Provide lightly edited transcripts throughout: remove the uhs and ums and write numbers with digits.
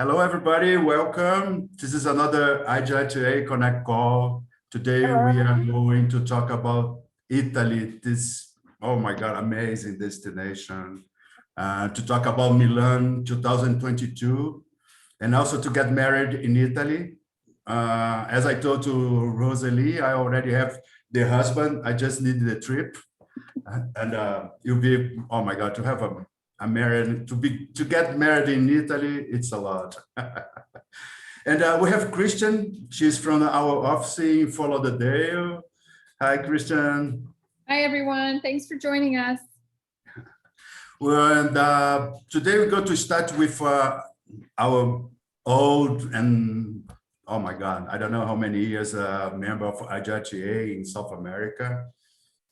Hello, everybody. Welcome. This is another IGLTA Connect call. Today, we are going to talk about Italy, this, oh my God, amazing destination. To talk about Milan 2022, and also to get married in Italy. As I told to Rosalie, I already have the husband. I just need the trip. And you'll be, oh my God, to have a married, to get married in Italy, it's a lot. And we have Christian. She's from our office in Fort Lauderdale. Hi, Christian. Hi, everyone. Thanks for joining us. Well, and today we're going to start with our old and, oh my God, I don't know how many years member of IGLTA in South America,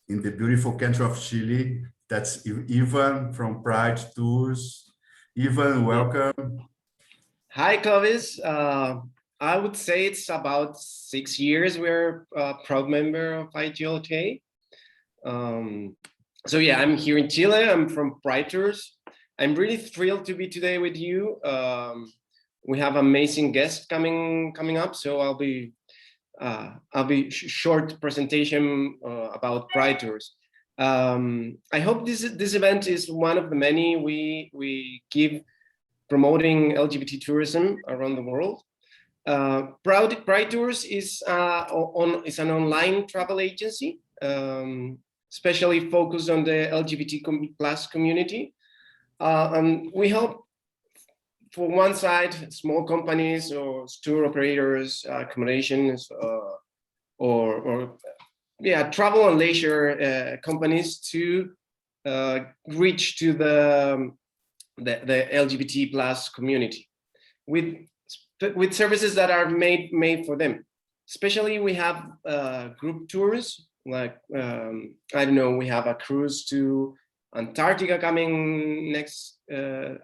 in the beautiful country of Chile. That's Ivan from Pride Tours. Ivan, welcome. Hi, Clovis. I would say it's about 6 years we're a proud member of IGLTA. So yeah, I'm here in Chile. I'm from Pride Tours. I'm really thrilled to be today with you. We have amazing guests coming up, so I'll be short presentation about Pride Tours. I hope this event is one of the many we give promoting LGBT tourism around the world. Pride Tours is an online travel agency, especially focused on the LGBT plus community. And we help, for one side, small companies or tour operators, accommodations, or travel and leisure companies to reach to the LGBT plus community with services that are made for them. Especially, we have group tours, like I don't know, we have a cruise to Antarctica coming next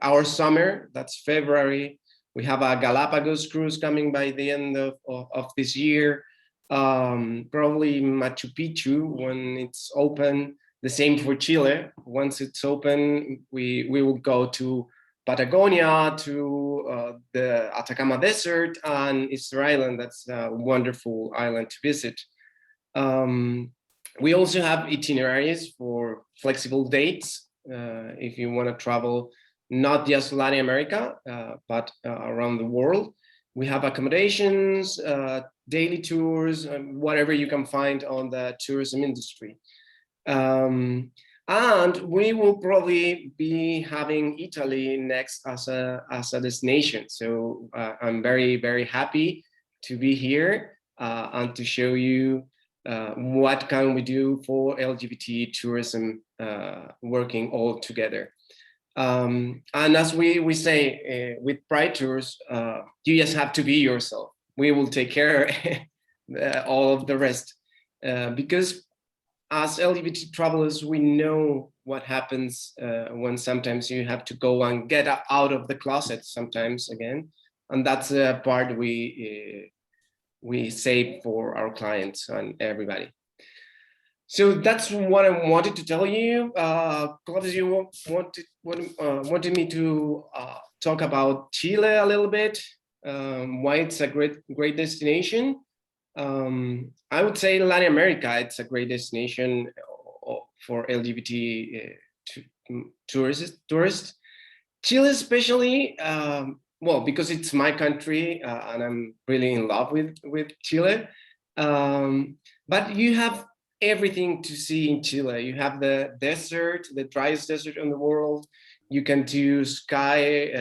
our summer. That's February. We have a Galapagos cruise coming by the end of this year. Probably Machu Picchu when it's open. The same for Chile. Once it's open, we will go to Patagonia, to the Atacama Desert, and Easter Island. That's a wonderful island to visit. We also have itineraries for flexible dates if you want to travel not just Latin America, but around the world. We have accommodations, daily tours, whatever you can find on the tourism industry. And we will probably be having Italy next as a destination. So I'm very, very happy to be here and to show you what can we do for LGBT tourism working all together. And as we say with Pride Tours, you just have to be yourself. We will take care all of the rest because as LGBT travelers, we know what happens when sometimes you have to go and get out of the closet sometimes again. And that's a part we save for our clients and everybody. So that's what I wanted to tell you. Claudius, you wanted me to talk about Chile a little bit, why it's a great destination. I would say Latin America, it's a great destination for LGBT tourists. Chile especially, well, because it's my country and I'm really in love with Chile. But you have everything to see in Chile. You have the desert, the driest desert in the world. You can do sky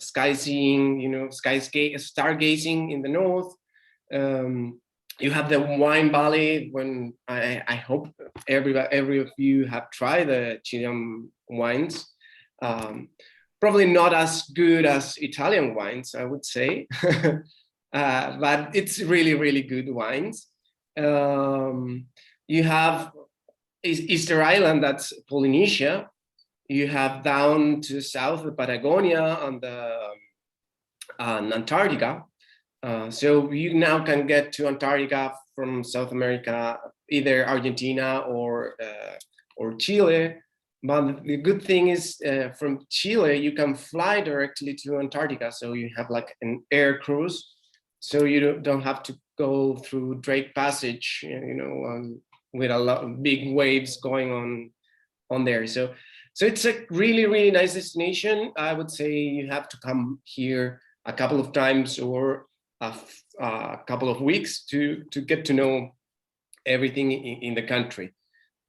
seeing, stargazing in the north. You have the wine valley. When I hope every of you have tried the Chilean wines. Probably not as good as Italian wines, I would say, but it's really, really good wines. You have Easter Island, that's Polynesia. You have down to south of Patagonia and Antarctica. So you now can get to Antarctica from South America, either Argentina or Chile. But the good thing is from Chile, you can fly directly to Antarctica. So you have like an air cruise. So you don't have to go through Drake Passage, with a lot of big waves going on there. So it's a really, really nice destination. I would say you have to come here a couple of times or a couple of weeks to get to know everything in the country.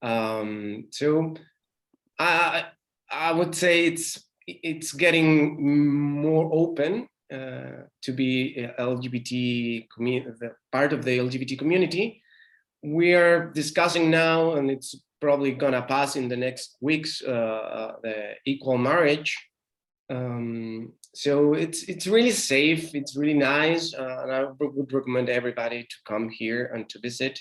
So I would say it's getting more open to be LGBT part of the LGBT community. We are discussing now, and it's probably gonna pass in the next weeks, the equal marriage. So it's really safe. It's really nice, and I would recommend everybody to come here and to visit,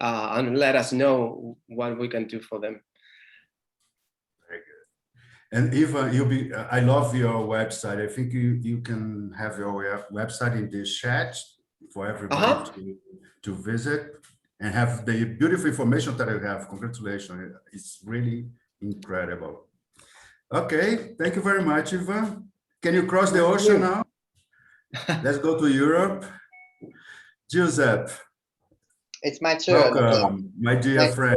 and let us know what we can do for them. And Eva, I love your website. I think you can have your website in the chat for everybody to visit and have the beautiful information that you have. Congratulations. It's really incredible. Okay, thank you very much, Eva. Can you cross the ocean now? Let's go to Europe. Giuseppe. It's my turn. Welcome, my dear friend.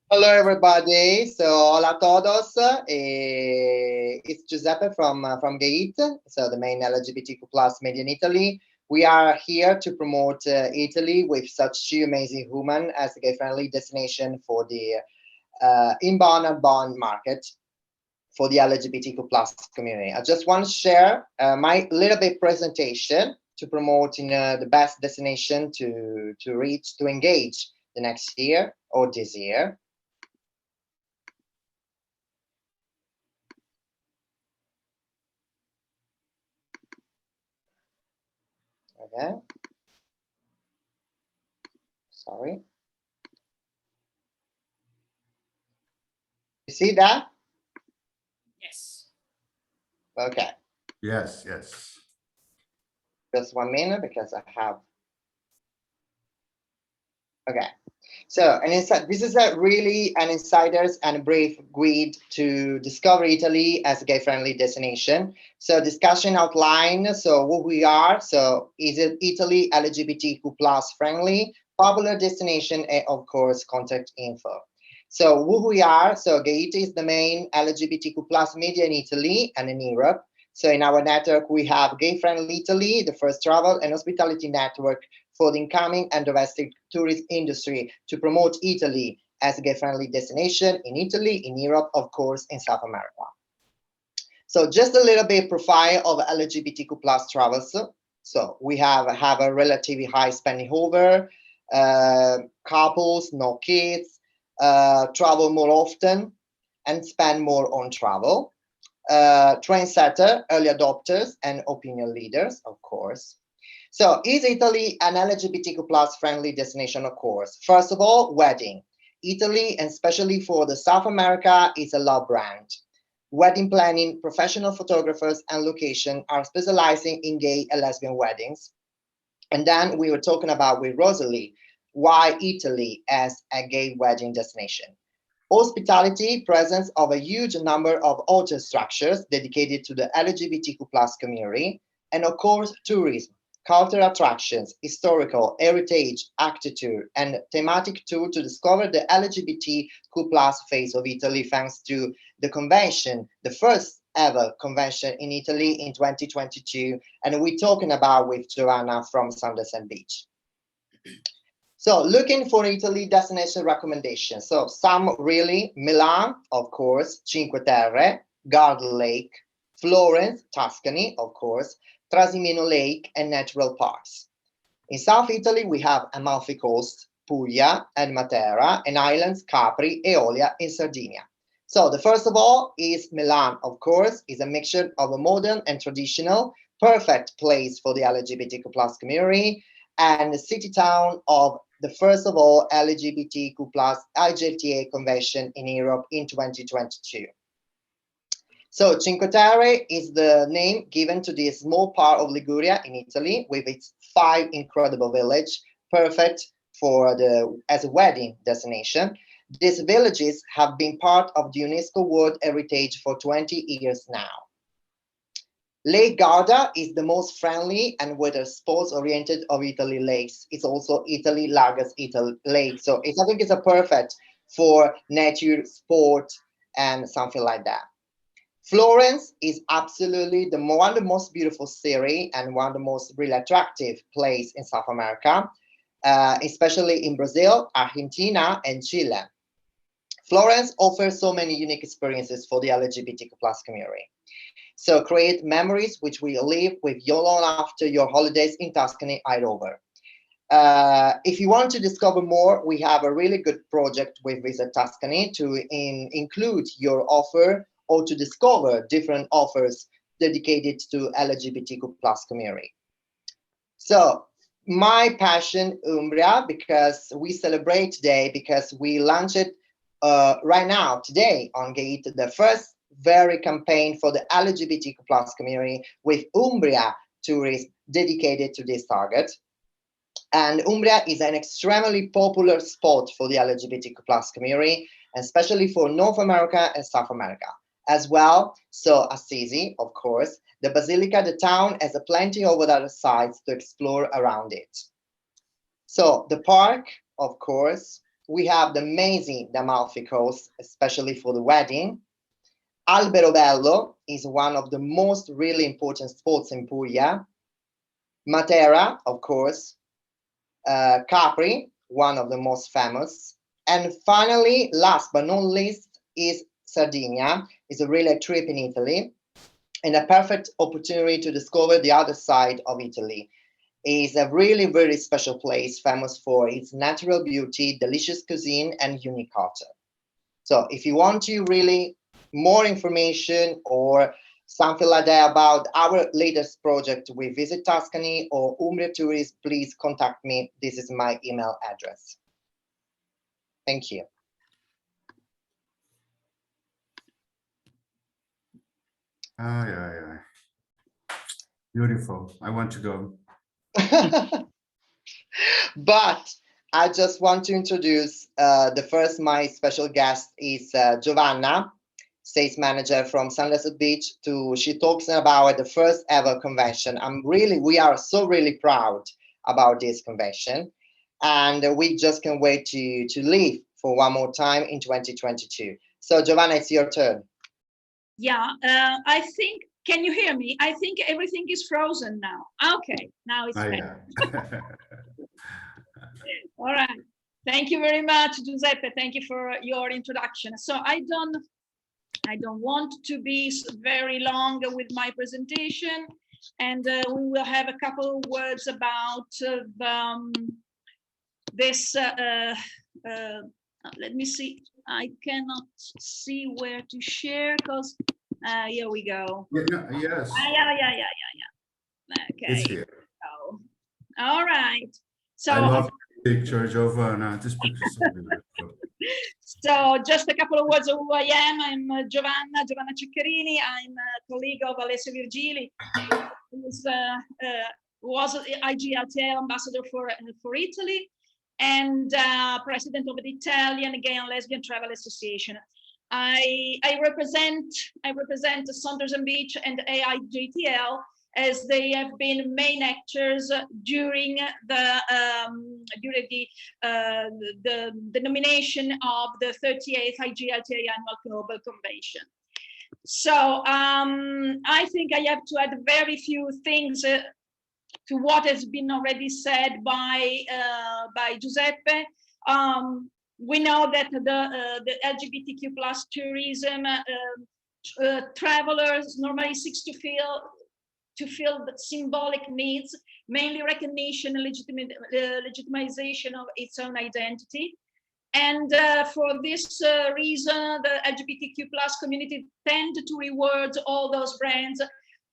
Hello, everybody. So, hola a todos. It's Giuseppe from GAIT, so the main LGBTQ plus media in Italy. We are here to promote Italy with such two amazing women as a gay-friendly destination for the inbound and bound market for the LGBTQ plus community. I just want to share my little bit presentation to promoting the best destination to engage the next year or this year. Okay. Sorry. You see that? Yes. Okay. Yes, yes. Just 1 minute because I have. Okay. So, this is really an insider's and brief guide to discover Italy as a gay-friendly destination. So, discussion outline. So, who we are. So, is it Italy LGBTQ plus friendly, popular destination, and of course, contact info. So, who we are. So, GAIT is the main LGBTQ plus media in Italy and in Europe. So, in our network, we have Gay-Friendly Italy, the first travel and hospitality network for the incoming and domestic tourist industry to promote Italy as a gay-friendly destination in Italy, in Europe, of course, in South America. So just a little bit profile of LGBTQ plus travels. So we have a relatively high spending over, couples, no kids, travel more often and spend more on travel. Trendsetter, early adopters, and opinion leaders, of course. So is Italy an LGBTQ plus friendly destination? Of course. First of all, wedding. Italy, and especially for the South America, is a love brand. Wedding planning, professional photographers, and location are specializing in gay and lesbian weddings. And then we were talking about with Rosalie, why Italy as a gay wedding destination. Hospitality, presence of a huge number of hotel structures dedicated to the LGBTQ plus community, and of course, tourism, cultural attractions, historical, heritage, architecture, and thematic tour to discover the LGBTQ plus face of Italy thanks to the convention, the first ever convention in Italy in 2022. And we're talking about with Giovanna from Sunderland Beach. So looking for Italy destination recommendations. So some really, Milan, of course, Cinque Terre, Garden Lake, Florence, Tuscany, of course, Trasimeno Lake, and natural parks. In South Italy, we have Amalfi Coast, Puglia, and Matera, and islands Capri, Eolia, and Sardinia. So the first of all is Milan, of course, is a mixture of a modern and traditional, perfect place for the LGBTQ plus community, and the city town of the first of all LGBTQ plus IGLTA convention in Europe in 2022. So Cinque Terre is the name given to this small part of Liguria in Italy with its 5 incredible villages, perfect for as a wedding destination. These villages have been part of the UNESCO World Heritage for 20 years now. Lake Garda is the most friendly and water sports oriented of Italy lakes. It's also Italy largest lake. So I think it's a perfect for nature, sport, and something like that. Florence is absolutely one of the most beautiful city and one of the most really attractive place in South America, especially in Brazil, Argentina, and Chile. Florence offers so many unique experiences for the LGBTQ+ community. So create memories which will live with you long after your holidays in Tuscany are over. If you want to discover more, we have a really good project with Visit Tuscany to include your offer or to discover different offers dedicated to LGBTQ+ community. So my passion, Umbria, because we celebrate today, because we launched it right now, today on Gate, the first very campaign for the LGBTQ+ community with Umbria tourists dedicated to this target. And Umbria is an extremely popular spot for the LGBTQ+ community, especially for North America and South America as well. So Assisi, of course, the Basilica, the town has plenty of other sites to explore around it. So the park, of course, we have the amazing Amalfi Coast, especially for the wedding. Alberobello is one of the most really important spots in Puglia. Matera, of course. Capri, one of the most famous. And finally, last but not least, is Sardinia. It's a really trip in Italy and a perfect opportunity to discover the other side of Italy. It's a really very special place, famous for its natural beauty, delicious cuisine, and unique culture. So if you want to really more information or something like that about our latest project with Visit Tuscany or Umbria Tourist, please contact me. This is my email address. Thank you. Beautiful. I want to go. But I just want to introduce my special guest is Giovanna, sales manager from Sunset Beach. She talks about the first ever convention. We are so really proud about this convention, and we just can't wait to live for one more time in 2022. So Giovanna, it's your turn. Yeah, I think, can you hear me? I think everything is frozen now. Okay, now it's Yeah. all right. Thank you very much, Giuseppe. Thank you for your introduction. So I don't want to be very long with my presentation, and we will have a couple of words about this. Let me see. I cannot see where to share because here we go. Yes. Yeah. Okay. It's here. So, all right. So I love the picture, Giovanna. This picture is so beautiful. So just a couple of words of who I am. I'm Giovanna Ceccarini. I'm a colleague of Alessio Virgili, who was IGLTA ambassador for Italy and president of the Italian Gay and Lesbian Travel Association. I represent Saunders and Beach and AIGTL as they have been main actors during the nomination of the 38th IGLTA Annual Global Convention. So I think I have to add very few things to what has been already said by Giuseppe. We know that the LGBTQ+ tourism travelers normally seeks to fill the symbolic needs, mainly recognition and legitimization of its own identity. And for this reason, the LGBTQ+ community tend to reward all those brands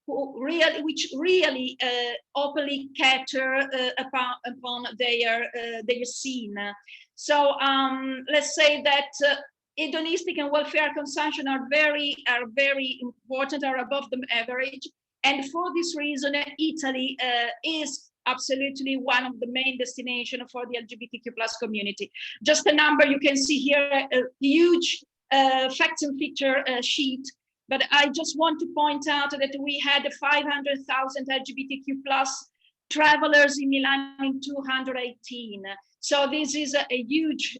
which really openly cater upon their scene. So let's say that hedonistic and welfare consumption are very important, are above the average. And for this reason, Italy is absolutely one of the main destinations for the LGBTQ plus community. Just a number, you can see here a huge facts and figure sheet, but I just want to point out that we had 500,000 LGBTQ plus travelers in Milan in 2018. So this is a huge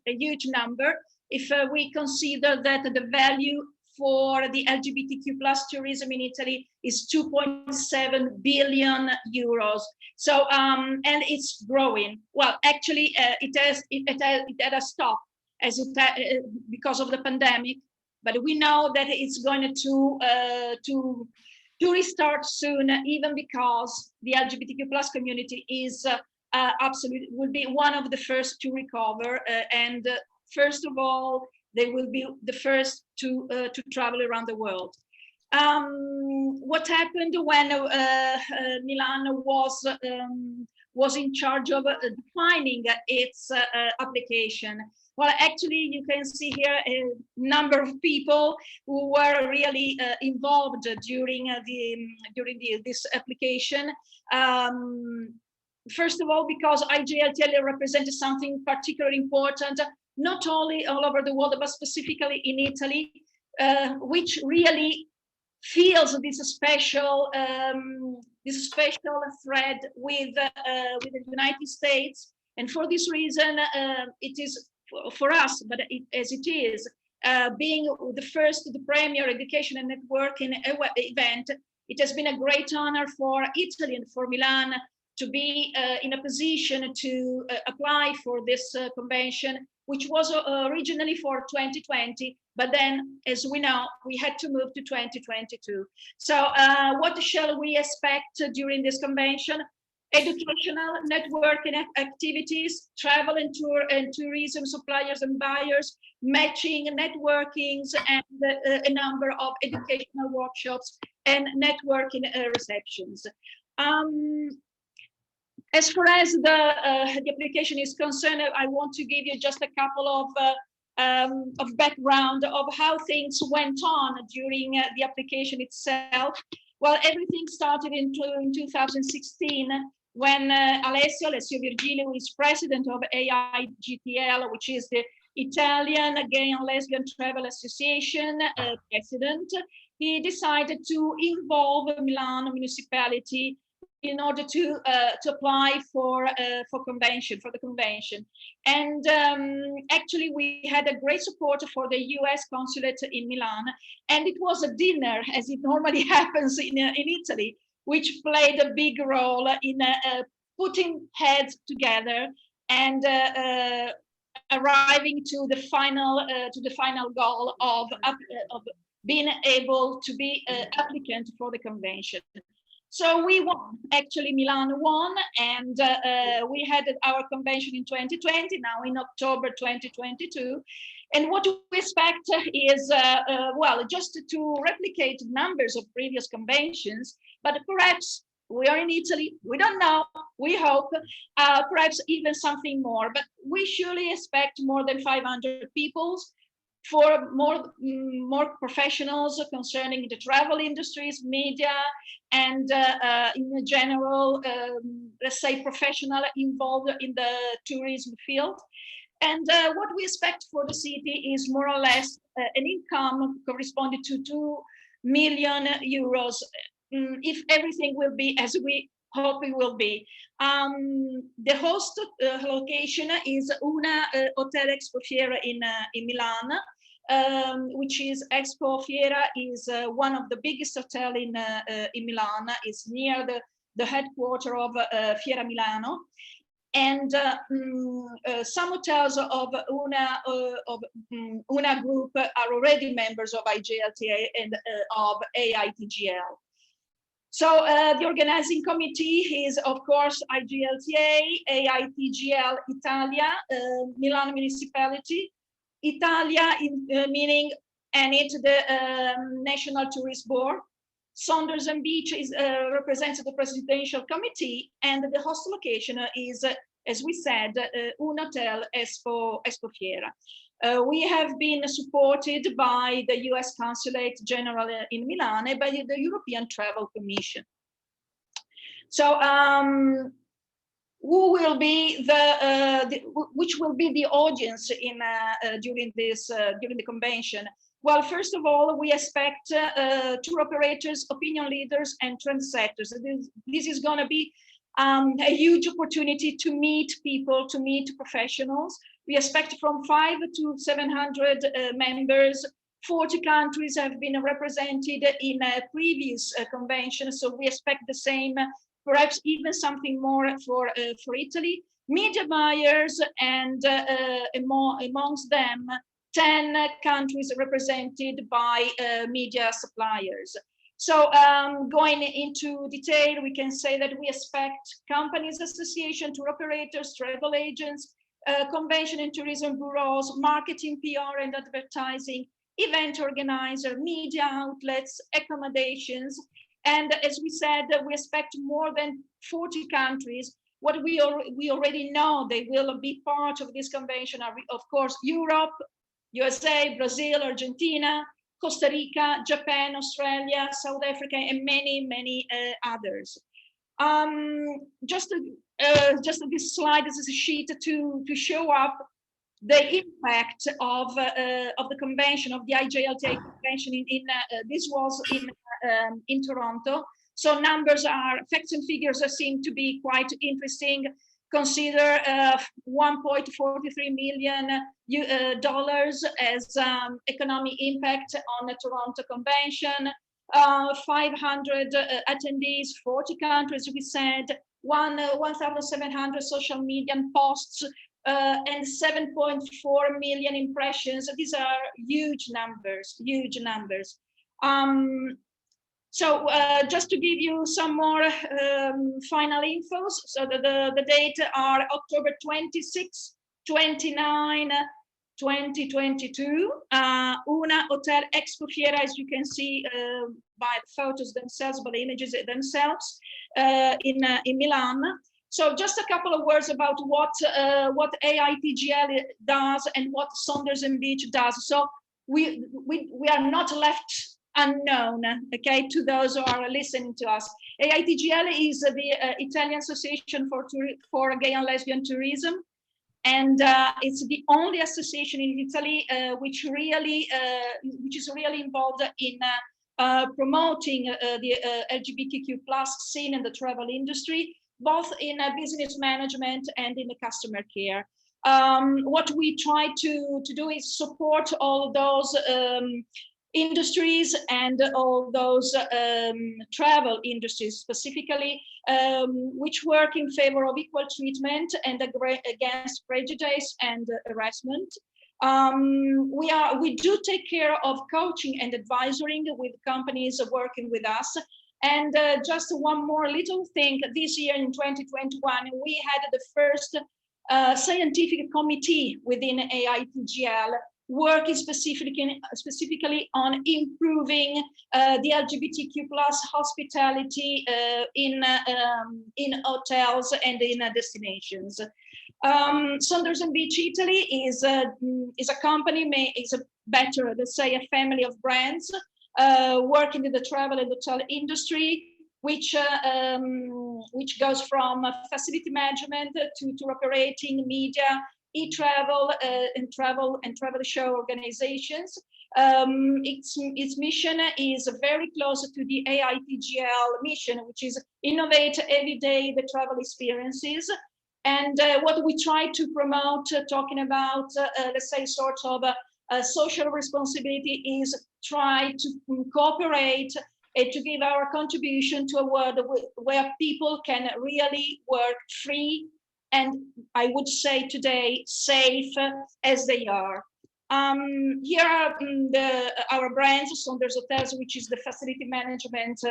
number. If we consider that the value for the LGBTQ plus tourism in Italy is 2.7 billion euros. So and it's growing. Well, actually, it had a stop as because of the pandemic, but we know that it's going to restart soon, even because the LGBTQ plus community is absolutely will be one of the first to recover, and first of all, they will be the first to travel around the world. What happened when Milan was in charge of defining its application? Well, actually, you can see here a number of people who were really involved during this application. First of all, because IGLTA represented something particularly important, not only all over the world, but specifically in Italy, which really feels this special thread with the United States. And for this reason, it is for us, but as it is, being the premier education and networking event, it has been a great honor for Italy and for Milan to be in a position to apply for this convention, which was originally for 2020, but then, as we know, we had to move to 2022. So what shall we expect during this convention? Educational networking activities, travel and tourism suppliers and buyers, matching, networkings, and a number of educational workshops and networking receptions. As far as the application is concerned, I want to give you just a couple of background of how things went on during the application itself. Well, everything started in 2016 when Alessio Virgilio, who is president of AIGTL, which is the Italian Gay and Lesbian Travel Association president, he decided to involve Milan municipality in order to apply for the convention. And actually, we had a great support for the US consulate in Milan, and it was a dinner, as it normally happens in Italy, which played a big role in putting heads together and arriving to the final goal of being able to be applicant for the convention. So we won. Actually, Milan won, and we had our convention in 2020, now in October 2022. And what we expect is, well, just to replicate numbers of previous conventions, but perhaps we are in Italy, we don't know, we hope, perhaps even something more, but we surely expect more than 500 people, for more professionals concerning the travel industries, media, and in general, let's say professional involved in the tourism field. And what we expect for the city is more or less an income corresponding to 2 million euros, if everything will be as we hope it will be. The host location is Una Hotel Expo Fiera in Milan, which is Expo Fiera is one of the biggest hotel in Milan. It's near the headquarters of Fiera Milano. And some hotels of Una Group are already members of IGLTA and of AITGL. So the organizing committee is, of course, IGLTA, AITGL Italia, Milan Municipality, Italia meaning ANIT, the National Tourist Board. Saunders and Beach represents the Presidential Committee, and the host location is, as we said, Un Hotel Expo Fiera. We have been supported by the US Consulate General in Milan and by the European Travel Commission. So who will be which will be the audience in during the convention? Well, first of all, we expect tour operators, opinion leaders, and trendsetters. This is going to be a huge opportunity to meet people, to meet professionals. We expect from 500 to 700 members. 40 countries have been represented in a previous convention, so we expect the same, perhaps even something more for Italy. Media buyers, and amongst them, 10 countries represented by media suppliers. So going into detail, we can say that we expect companies association, tour operators, travel agents, convention and tourism bureaus, marketing, PR and advertising, event organizer, media outlets, accommodations. And as we said, we expect more than 40 countries. What we already know they will be part of this convention are, of course, Europe, USA, Brazil, Argentina, Costa Rica, Japan, Australia, South Africa, and many, many others. Just this slide, this is a sheet to show up the impact of the convention, of the IGLTA convention. This was in Toronto. So numbers are, facts and figures seem to be quite interesting. Consider $1.43 million as economic impact on the Toronto Convention, 500 attendees, 40 countries, we said, 1,700 social media posts, and 7.4 million impressions. These are huge numbers, huge numbers. So just to give you some more final infos, so the dates are October 26, 29, 2022. Una Hotel Expo Fiera, as you can see by the photos themselves, by the images themselves, in Milan. So just a couple of words about what AITGL does and what Saunders and Beach does. So we are not left unknown, okay, to those who are listening to us. AITGL is the Italian Association for Gay and Lesbian Tourism, and it's the only association in Italy which is really involved in promoting the LGBTQ+ scene in the travel industry, both in business management and in the customer care. What we try to do is support all those industries and all those travel industries specifically, which work in favor of equal treatment and against prejudice and harassment. We do take care of coaching and advisory with companies working with us. And just one more little thing, this year in 2021, we had the first scientific committee within AITGL working specifically on improving the LGBTQ+ hospitality in hotels and in destinations. Saunders and Beach Italy is a company, let's say a family of brands working in the travel and hotel industry, which goes from facility management to tour operating, media, e-travel, and travel show organizations. Its mission is very close to the AITGL mission, which is innovate every day the travel experiences. And what we try to promote, talking about, let's say, sort of social responsibility, is try to cooperate and to give our contribution to a world where people can really work free and, I would say today, safe as they are. Here are our brands: Saunders Hotels, which is the facility management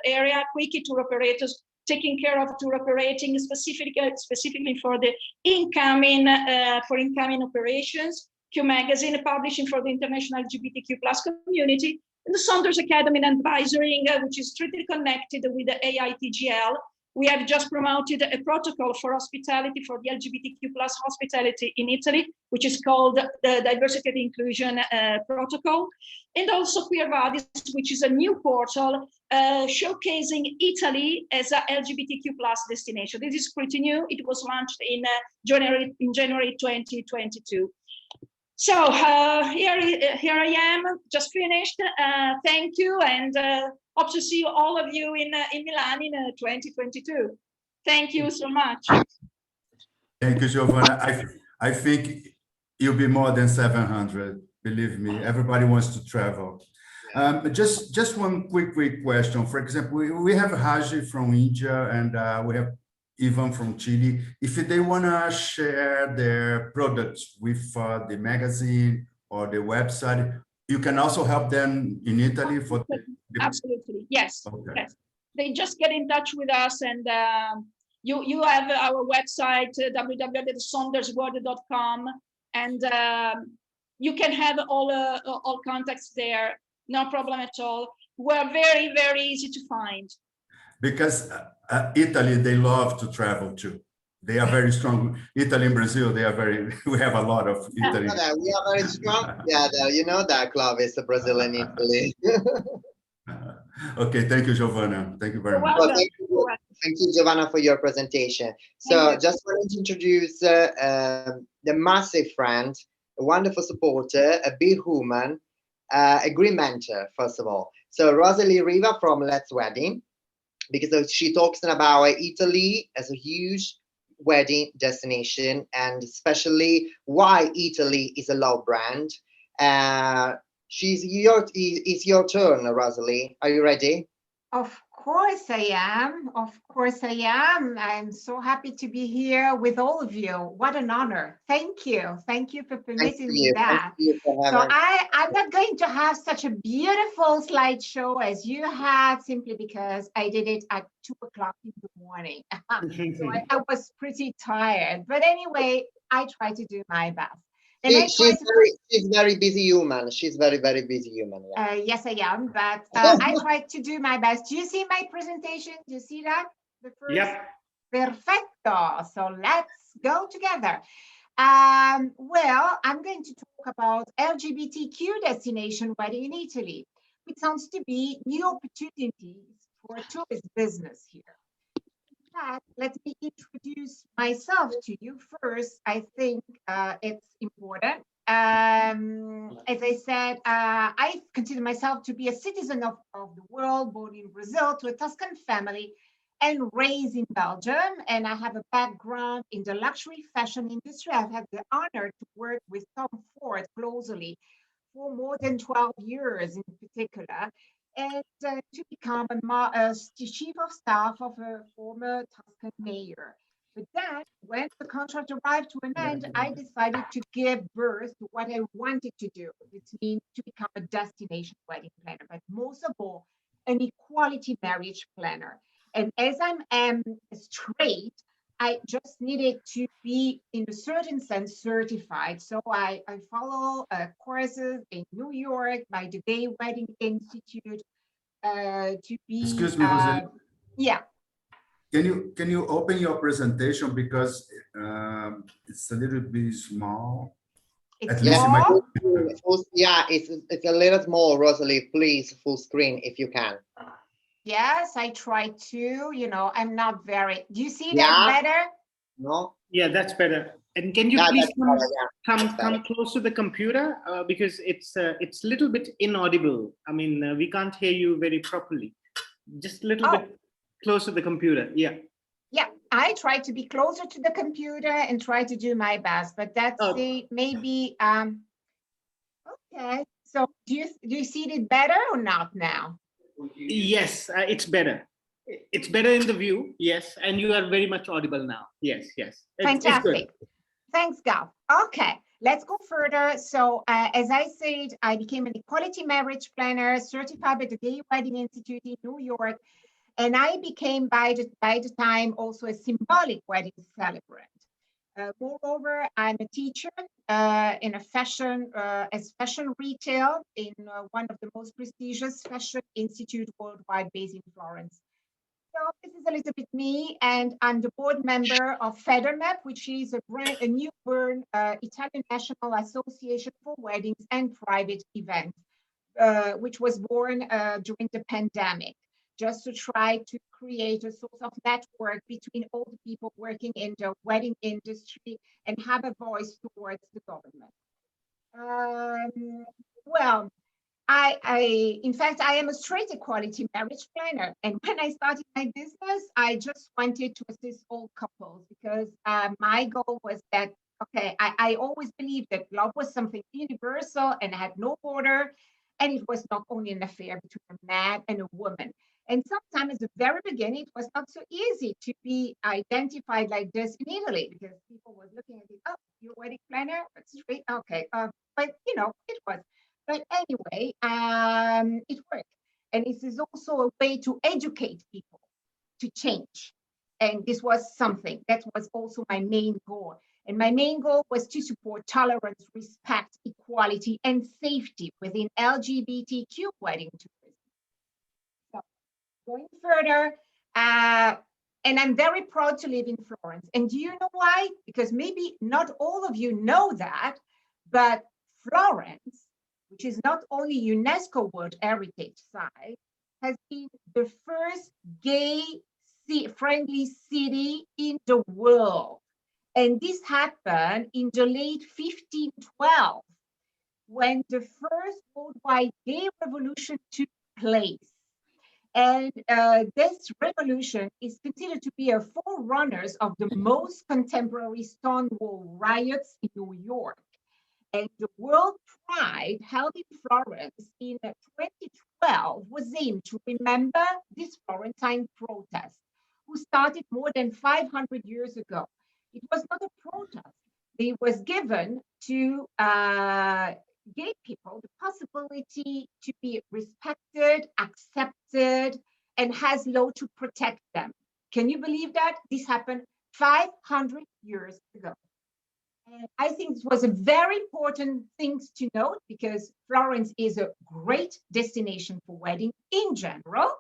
area; Quickie Tour Operators, taking care of tour operating specifically for the incoming operations; Q Magazine, publishing for the international LGBTQ+ community; and the Saunders Academy and Advisory, which is strictly connected with the AITGL, We have just promoted a protocol for hospitality, for the LGBTQ plus hospitality in Italy, which is called the Diversity and Inclusion Protocol. And also Queer Vadis, which is a new portal showcasing Italy as a LGBTQ plus destination. This is pretty new. It was launched in January 2022. So here I am, just finished. Thank you, and hope to see all of you in Milan in 2022. Thank you so much. Thank you, Giovanna. I think you'll be more than 700. Believe me, everybody wants to travel. Just one quick question. For example, we have Haji from India, and we have Ivan from Chile. If they want to share their products with the magazine or the website, you can also help them in Italy for Absolutely, yes. Okay. Yes. They just get in touch with us, and you have our website www.sondersworld.com, and you can have all contacts there. No problem at all. We're very, very easy to find. Because Italy, they love to travel too. They are very strong. Italy and Brazil, they are very, we have a lot of Italy. We are very strong. Yeah, you know that, Clovis, Brazil and Italy. Okay, thank you, Giovanna. Thank you very much. Well, thank you, Giovanna, for your presentation. So just wanted to introduce the massive friend, a wonderful supporter, a big woman, a great mentor, first of all. So Rosalie Riva from Let's Wedding, because she talks about Italy as a huge wedding destination, and especially why Italy is a love brand. It's your turn, Rosalie. Are you ready? Of course I am. Of course I am. I'm so happy to be here with all of you. What an honor. Thank you. Thank you for permitting me that. So I'm not going to have such a beautiful slideshow as you had, simply because I did it at 2 o'clock in the morning. So I was pretty tired. But anyway, I try to do my best. And she's very busy human. She's very, very busy human. Yeah. Yes, I am, but I tried to do my best. Do you see my presentation? Do you see that? The first? Yep. Perfecto. So let's go together. Well, I'm going to talk about LGBTQ destination wedding in Italy, which sounds to be new opportunities for tourist business here. Let me introduce myself to you first. I think it's important. As I said, I consider myself to be a citizen of the world, born in Brazil to a Tuscan family and raised in Belgium. And I have a background in the luxury fashion industry. I've had the honor to work with Tom Ford closely for more than 12 years in particular, and to become a chief of staff of a former Tuscan mayor. But then, when the contract arrived to an end, I decided to give birth to what I wanted to do, which means to become a destination wedding planner, but most of all, an equality marriage planner. And as I'm straight, I just needed to be, in a certain sense, certified. So I follow courses in New York by the Gay Wedding Institute to be. Excuse me, Rosalie. Yeah. Can you open your presentation, because it's a little bit small. It's small? Yeah, it's a little small, Rosalie. Please, full screen if you can. Yes, I try to. You know, I'm not very. Do you see that better? No. Yeah, that's better. And can you please come close to the computer, because it's a little bit inaudible. I mean, we can't hear you very properly. Just a little bit close to the computer. Yeah. Yeah, I try to be closer to the computer and try to do my best, but that's maybe okay. So do you see it better or not now? Yes, it's better. It's better in the view. Yes, and you are very much audible now. Yes, yes. Fantastic. Thanks, Gal. Okay, let's go further. So as I said, I became an equality marriage planner certified by the Gay Wedding Institute in New York. And I became by the time also a symbolic wedding celebrant. Moreover, I'm a teacher in a fashion retail in one of the most prestigious fashion institute worldwide based in Florence. So this is a little bit me, and I'm the board member of FEDERMEP, which is a newborn Italian National Association for Weddings and Private Events, which was born during the pandemic, just to try to create a sort of network between all the people working in the wedding industry and have a voice towards the government. Well, in fact, I am a straight equality marriage planner. And when I started my business, I just wanted to assist all couples because my goal was that, okay, I always believed that love was something universal and had no border. And it was not only an affair between a man and a woman. And sometimes at the very beginning, it was not so easy to be identified like this in Italy because people were looking at it, oh, you're a wedding planner? That's straight, okay. But, you know, it was. But anyway, it worked. And this is also a way to educate people to change. And this was something that was also my main goal. And my main goal was to support tolerance, respect, equality, and safety within LGBTQ wedding tourism. So going further, and I'm very proud to live in Florence. And do you know why? Because maybe not all of you know that, but Florence, which is not only UNESCO World Heritage Site, has been the first gay-friendly city in the world. And this happened in the late 1512, when the first worldwide gay revolution took place. And this revolution is considered to be a forerunner of the most contemporary Stonewall riots in New York. And the World Pride held in Florence in 2012 was aimed to remember this Florentine protest, who started more than 500 years ago. It was not a protest. It was given to gay people the possibility to be respected, accepted, and has law to protect them. Can you believe that? This happened 500 years ago. And I think it was a very important thing to note because Florence is a great destination for wedding in general.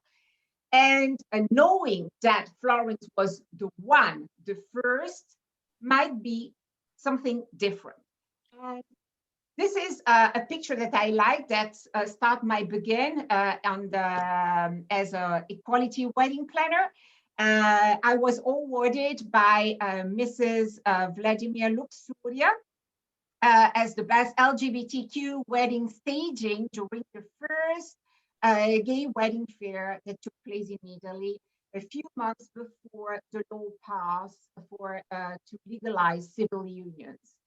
And knowing that Florence was the first, might be something different. And this is a picture that I like that start my begin as an equality wedding planner. I was awarded by Mrs. Vladimir Luxuria as the best LGBTQ wedding staging during the first gay wedding fair that took place in Italy a few months before the law passed to legalize civil unions.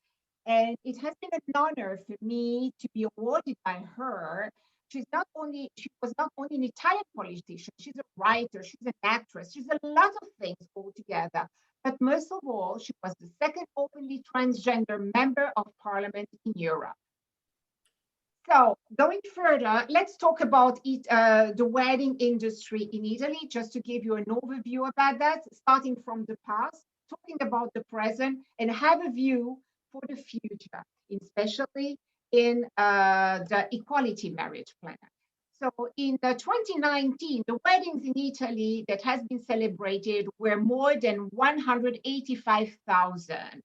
And it has been an honor for me to be awarded by her. She was not only an Italian politician, she's a writer, she's an actress, she's a lot of things altogether. But most of all, she was the second openly transgender member of parliament in Europe. So going further, let's talk about the wedding industry in Italy, just to give you an overview about that, starting from the past, talking about the present, and have a view for the future, especially in the equality marriage plan. So in 2019, the weddings in Italy that has been celebrated were more than 185,000.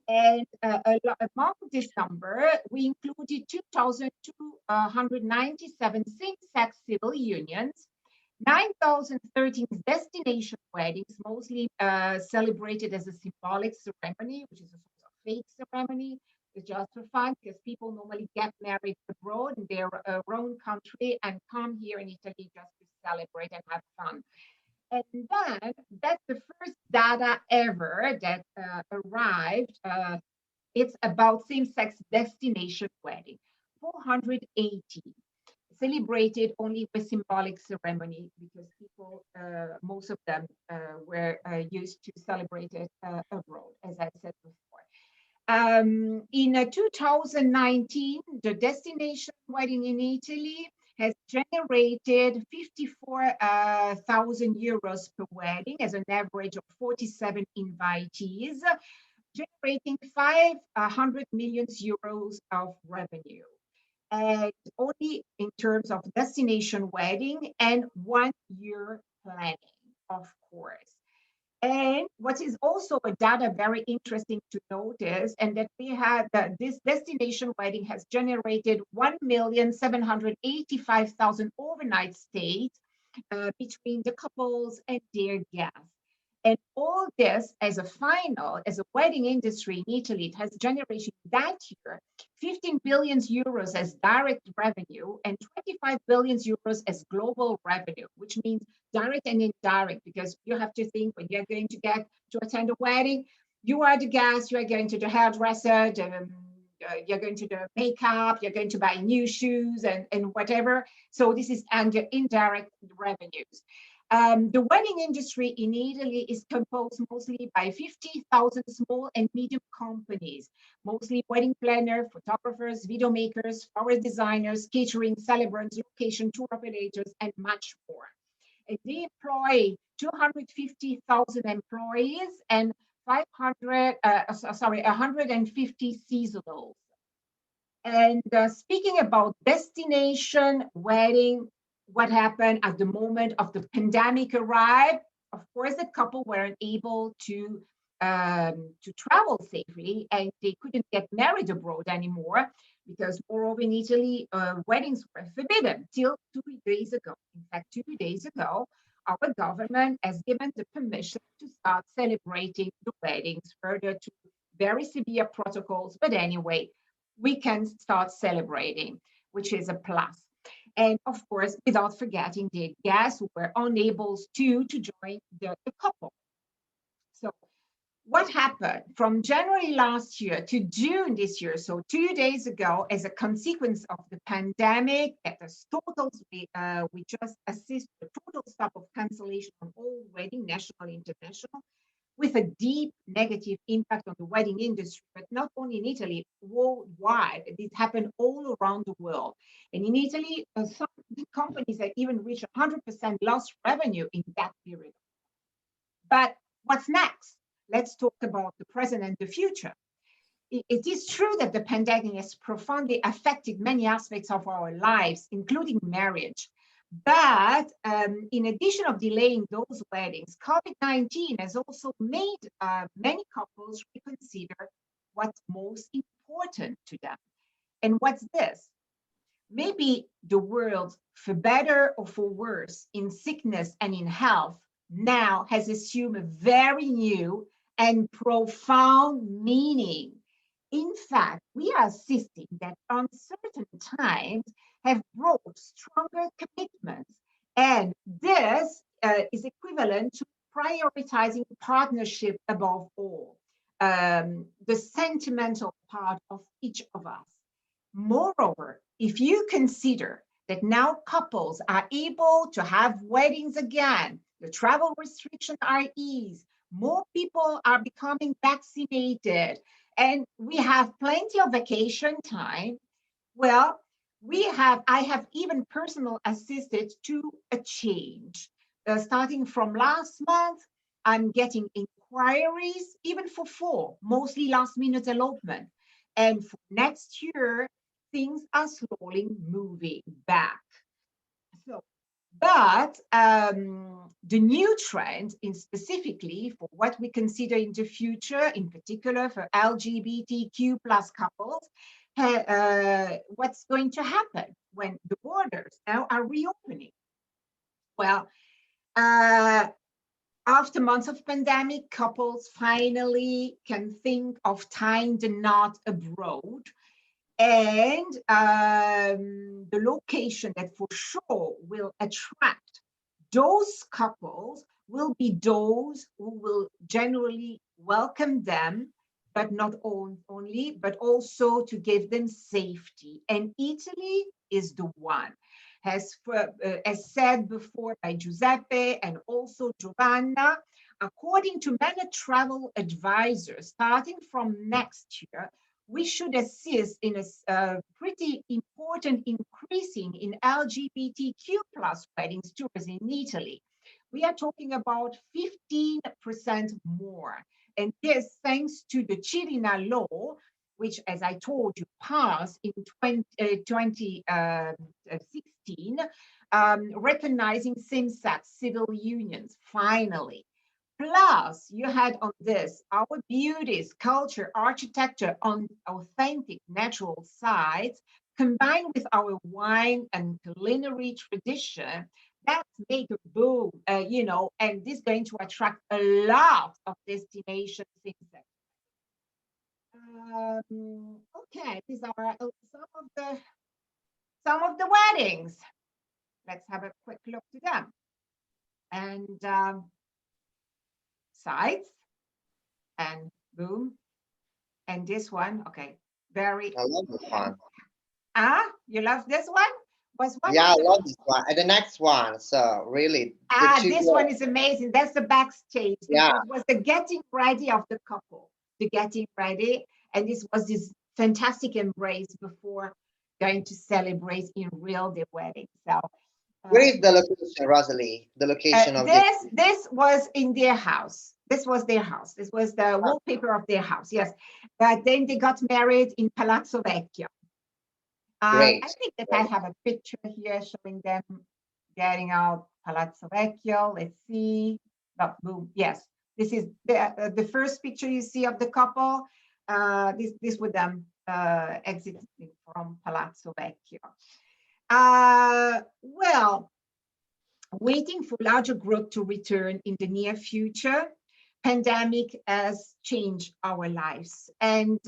And among this number, we included 2,297 same-sex civil unions, 9,013 destination weddings, mostly celebrated as a symbolic ceremony, which is a sort of fake ceremony. It's just for fun because people normally get married abroad in their own country and come here in Italy just to celebrate and have fun. And then that's the first data ever that arrived. It's about same-sex destination wedding, 480, celebrated only with symbolic ceremony because people, most of them were used to celebrate it abroad, as I said before. In 2019, the destination wedding in Italy has generated 54,000 euros per wedding as an average of 47 invitees, generating 500 million euros of revenue. And only in terms of destination wedding and 1 year planning. of course. And what is also a data very interesting to notice, and that we had that this destination wedding has generated 1,785,000 overnight stays between the couples and their guests. And all this as a wedding industry in Italy, it has generated that year 15 billion euros as direct revenue and 25 billion euros as global revenue, which means direct and indirect, because you have to think when you're going to get to attend a wedding, you are the guest, you are going to the hairdresser, you're going to the makeup, you're going to buy new shoes and whatever. So this is under indirect revenues. The wedding industry in Italy is composed mostly by 50,000 small and medium companies, mostly wedding planners, photographers, video makers, flower designers, catering, celebrants, location, tour operators, and much more. And they employ 250,000 employees and 150 seasonals. And speaking about destination wedding, what happened at the moment of the pandemic arrived? Of course, the couple weren't able to travel safely, and they couldn't get married abroad anymore because, moreover, in Italy, weddings were forbidden till 2 days ago. In fact, 2 days ago, our government has given the permission to start celebrating the weddings further to very severe protocols. But anyway, we can start celebrating, which is a plus. And of course, without forgetting the guests who were unable to join the couple. So what happened from January last year to June this year, so 2 days ago, as a consequence of the pandemic, at the totals, we just assist the total stop of cancellation on all wedding, national, international, with a deep negative impact on the wedding industry, but not only in Italy, worldwide. It happened all around the world. And in Italy, some companies have even reached 100% lost revenue in that period. But what's next? Let's talk about the present and the future. It is true that the pandemic has profoundly affected many aspects of our lives, including marriage. But in addition of delaying those weddings, COVID-19 has also made many couples reconsider what's most important to them. And what's this? Maybe the world, for better or for worse, in sickness and in health, now has assumed a very new and profound meaning. In fact, we are assisting that uncertain times have brought stronger commitments. And this is equivalent to prioritizing partnership above all, the sentimental part of each of us. Moreover, if you consider that now couples are able to have weddings again, the travel restrictions are eased, more people are becoming vaccinated, and we have plenty of vacation time, well, I have even personally assisted to a change. Starting from last month, I'm getting inquiries, even for 4, mostly last minute elopement. And for next year, things are slowly moving back. So, but the new trend, in specifically for what we consider in the future, in particular for LGBTQ plus couples, what's going to happen when the borders now are reopening? Well, after months of pandemic, couples finally can think of tying the knot abroad. And the location that for sure will attract those couples will be those who will generally welcome them, but not only, but also to give them safety. And Italy is the one. As said before by Giuseppe and also Giovanna, according to many travel advisors, starting from next year, we should assist in a pretty important increasing in LGBTQ plus weddings tourism in Italy. We are talking about 15% more. And this thanks to the Chilena law, which, as I told you, passed in 2016 2016, recognizing same-sex civil unions, finally. Plus, you had on this our beauties, culture, architecture on authentic natural sites, combined with our wine and culinary tradition. That's make a boom, you know, and this is going to attract a lot of destinations. Okay, these are some of the weddings. Let's have a quick look to them. And sides, and boom, and this one. Okay, very. I love this one. Ah, you love this one? Was one Yeah, I of the- love this one. And the next one. So really, the Ah, two this one is amazing. That's the backstage. This Yeah. was the getting ready of the couple, the getting ready. And this was this fantastic embrace before going to celebrate in real the wedding. So Where is the location, Rosalie? The location of this was in their house. This was their house. This was the wallpaper of their house. Yes. But then they got married in Palazzo Vecchio. Great. I think that I have a picture here showing them getting out Palazzo Vecchio. Let's see. Oh, boom. Yes, this is the first picture you see of the couple. This with them exiting from Palazzo Vecchio. Well, waiting for larger growth to return in the near future. Pandemic has changed our lives, and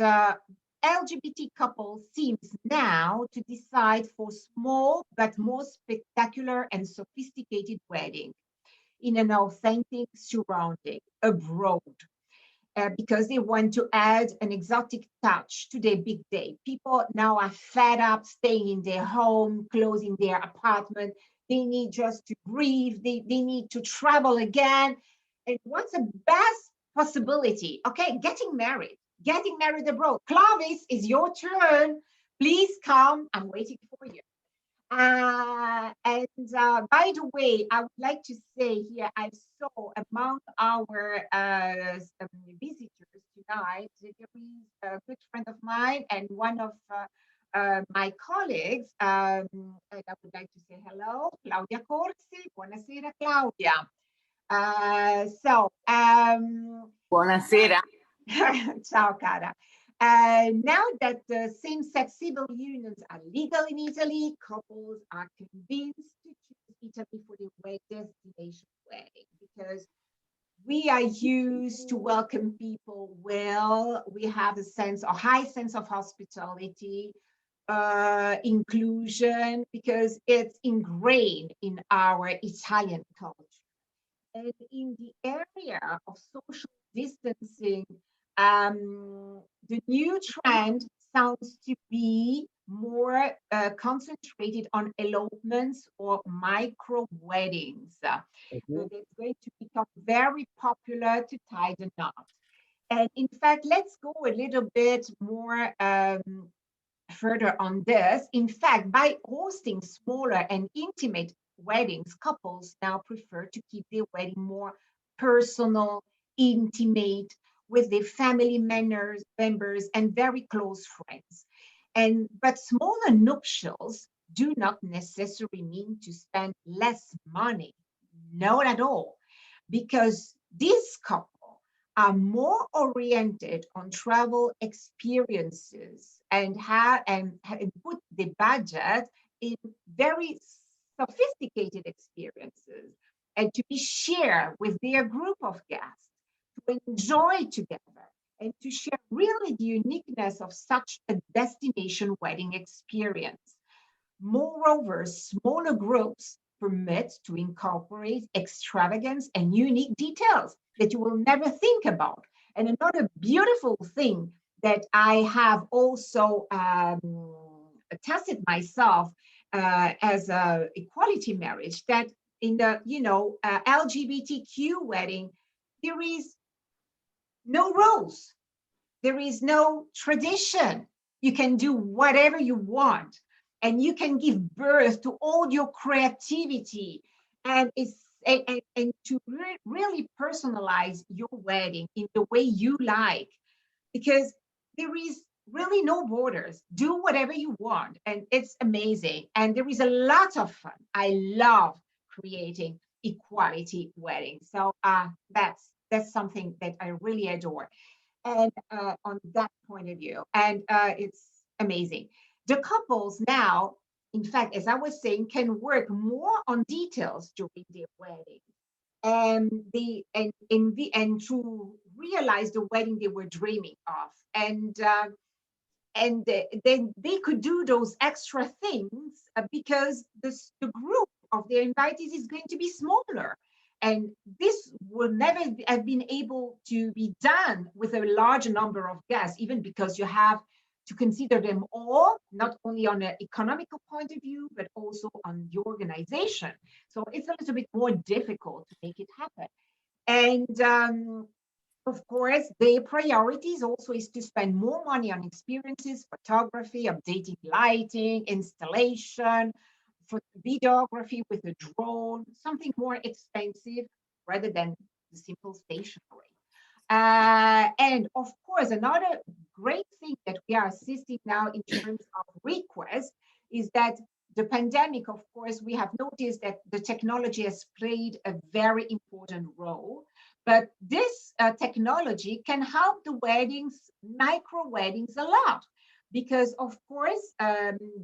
LGBT couple seems now to decide for small but more spectacular and sophisticated wedding in an authentic surrounding abroad, because they want to add an exotic touch to their big day. People now are fed up staying in their home, closing their apartment. They need just to breathe. They need to travel again. And what's the best possibility? Okay, getting married abroad. Clovis, is your turn. Please come. I'm waiting for you. By the way, I would like to say here, I saw among our visitors tonight, there is a good friend of mine and one of my colleagues, and I would like to say hello, Claudia Corsi. Buonasera, Claudia. Buonasera. Ciao, cara. Now that the same-sex civil unions are legal in Italy, couples are convinced to choose Italy for their destination wedding because we are used to welcome people well. We have a high sense of hospitality, inclusion, because it's ingrained in our Italian culture. And in the area of social distancing, the new trend sounds to be more concentrated on elopements or micro weddings. So it's going to become very popular to tie the knot. And in fact, let's go a little bit more further on this. In fact, by hosting smaller and intimate weddings, couples now prefer to keep their wedding more personal, intimate, with their family members and very close friends. But smaller nuptials do not necessarily mean to spend less money, not at all, because these couples are more oriented on travel experiences and put the budget in very sophisticated experiences and to be shared with their group of guests, to enjoy together and to share really the uniqueness of such a destination wedding experience. Moreover, smaller groups permit to incorporate extravagance and unique details that you will never think about. And another beautiful thing that I have also tested myself as a equality marriage, that in the LGBTQ wedding, there is no rules, there is no tradition. You can do whatever you want, and you can give birth to all your creativity, and to really personalize your wedding in the way you like, because there is really no borders. Do whatever you want, and it's amazing. And there is a lot of fun. I love creating equality weddings. So that's something that I really adore. And on that point of view, and it's amazing. The couples now, in fact, as I was saying, can work more on details during their wedding, and and to realize the wedding they were dreaming of, and then they could do those extra things because the group of their invitees is going to be smaller. And this will never have been able to be done with a large number of guests, even because you have to consider them all, not only on an economical point of view, but also on the organization. So it's a little bit more difficult to make it happen. And of course, their priorities also is to spend more money on experiences, photography, updating lighting, installation, for videography with a drone, something more expensive rather than the simple stationery. And of course, another great thing that we are assisting now in terms of requests is that the pandemic, of course, we have noticed that the technology has played a very important role. But this technology can help the weddings, micro weddings, a lot, because of course,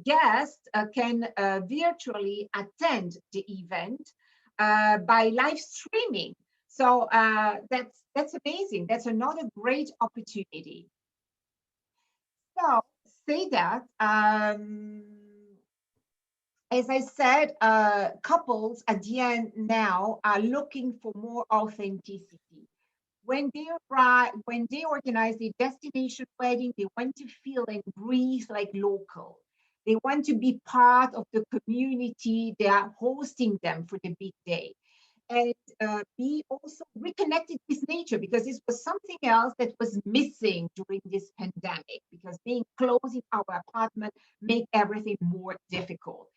guests can virtually attend the event by live streaming. So that's amazing. That's another great opportunity. So say that. As I said, couples at the end now are looking for more authenticity. When they organize their destination wedding, they want to feel and breathe like local. They want to be part of the community. They are hosting them for the big day. And be also reconnected with nature, because this was something else that was missing during this pandemic, because being closed in our apartment make everything more difficult.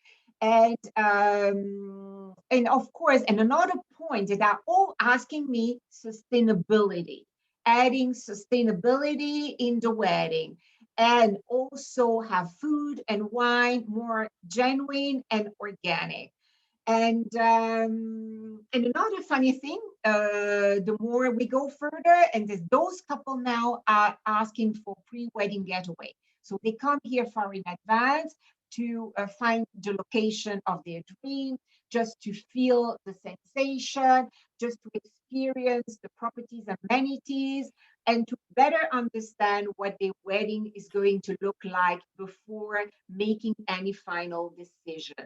And of course, and another point that are all asking me, sustainability, adding sustainability in the wedding, and also have food and wine more genuine and organic. And another funny thing, the more we go further, and those couple now are asking for pre-wedding getaway. So they come here far in advance to find the location of their dream, just to feel the sensation, just to experience the properties, amenities, and to better understand what their wedding is going to look like before making any final decision.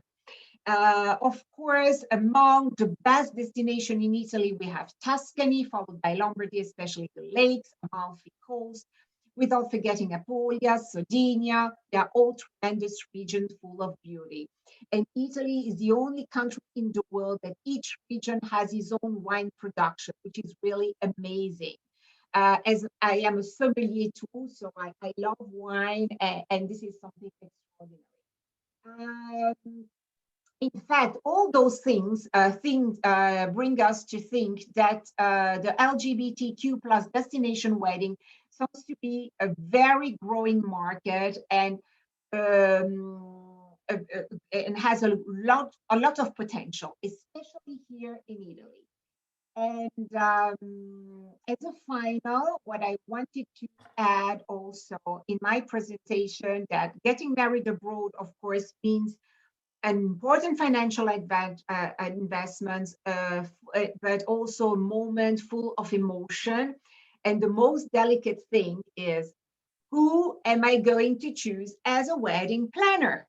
Of course, among the best destinations in Italy, we have Tuscany, followed by Lombardy, especially the lakes, Amalfi Coast, without forgetting Apulia, Sardinia. They are all tremendous regions full of beauty. And Italy is the only country in the world that each region has its own wine production, which is really amazing. As I am a sommelier too, so I love wine, and this is something extraordinary. In fact, all those things bring us to think that the LGBTQ plus destination wedding seems to be a very growing market, and has a lot of potential, especially here in Italy. And as a final, what I wanted to add also in my presentation, that getting married abroad, of course, means an important financial investments, but also a moment full of emotion. And the most delicate thing is, who am I going to choose as a wedding planner?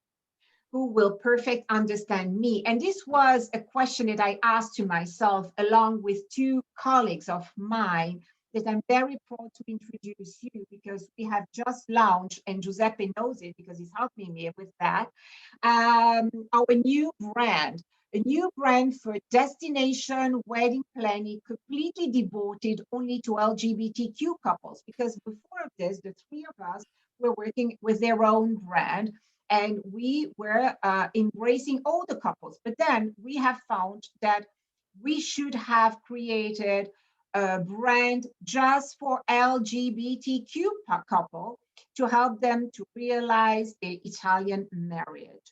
Who will perfect understand me? And this was a question that I asked to myself, along with two colleagues of mine that I'm very proud to introduce you, because we have just launched, and Giuseppe knows it because he's helping me with that, our new brand, a new brand for destination wedding planning, completely devoted only to LGBTQ couples. Because before this, the three of us were working with their own brand, and we were embracing all the couples. But then we have found that we should have created a brand just for LGBTQ couple, to help them to realize the Italian marriage.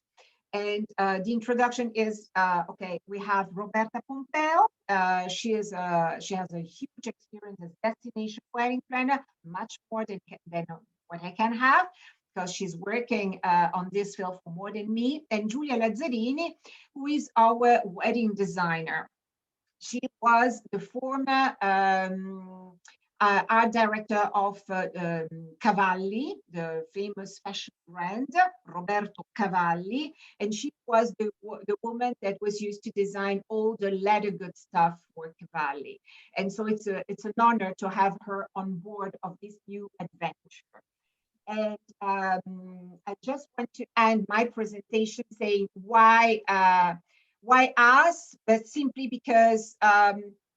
And the introduction is, okay, we have Roberta Pompeo. She has a huge experience as destination wedding planner, much more than what I can have, because she's working on this field for more than me. And Giulia Lazzarini, who is our wedding designer. She was the former art director of Cavalli, the famous fashion brand, Roberto Cavalli, and she was the woman that was used to design all the leather good stuff for Cavalli. And so it's an honor to have her on board of this new adventure. And I just want to end my presentation saying why us, but simply because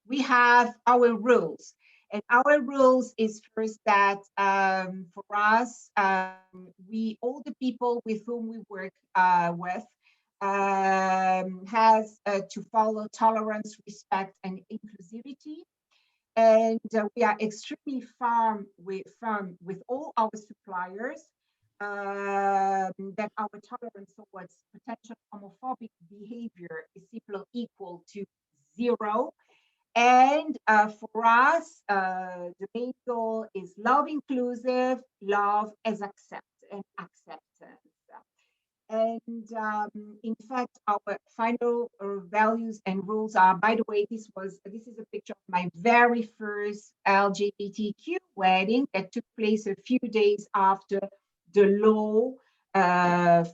we have our rules. And our rules is first that for us, all the people with whom we work with has to follow tolerance, respect, and inclusivity. And we are extremely firm with all our suppliers that our tolerance towards potential homophobic behavior is equal to 0. And for us, the main goal is love inclusive, love as acceptance. And in fact, our final values and rules are, by the way, this is a picture of my very first LGBTQ wedding that took place a few days after the law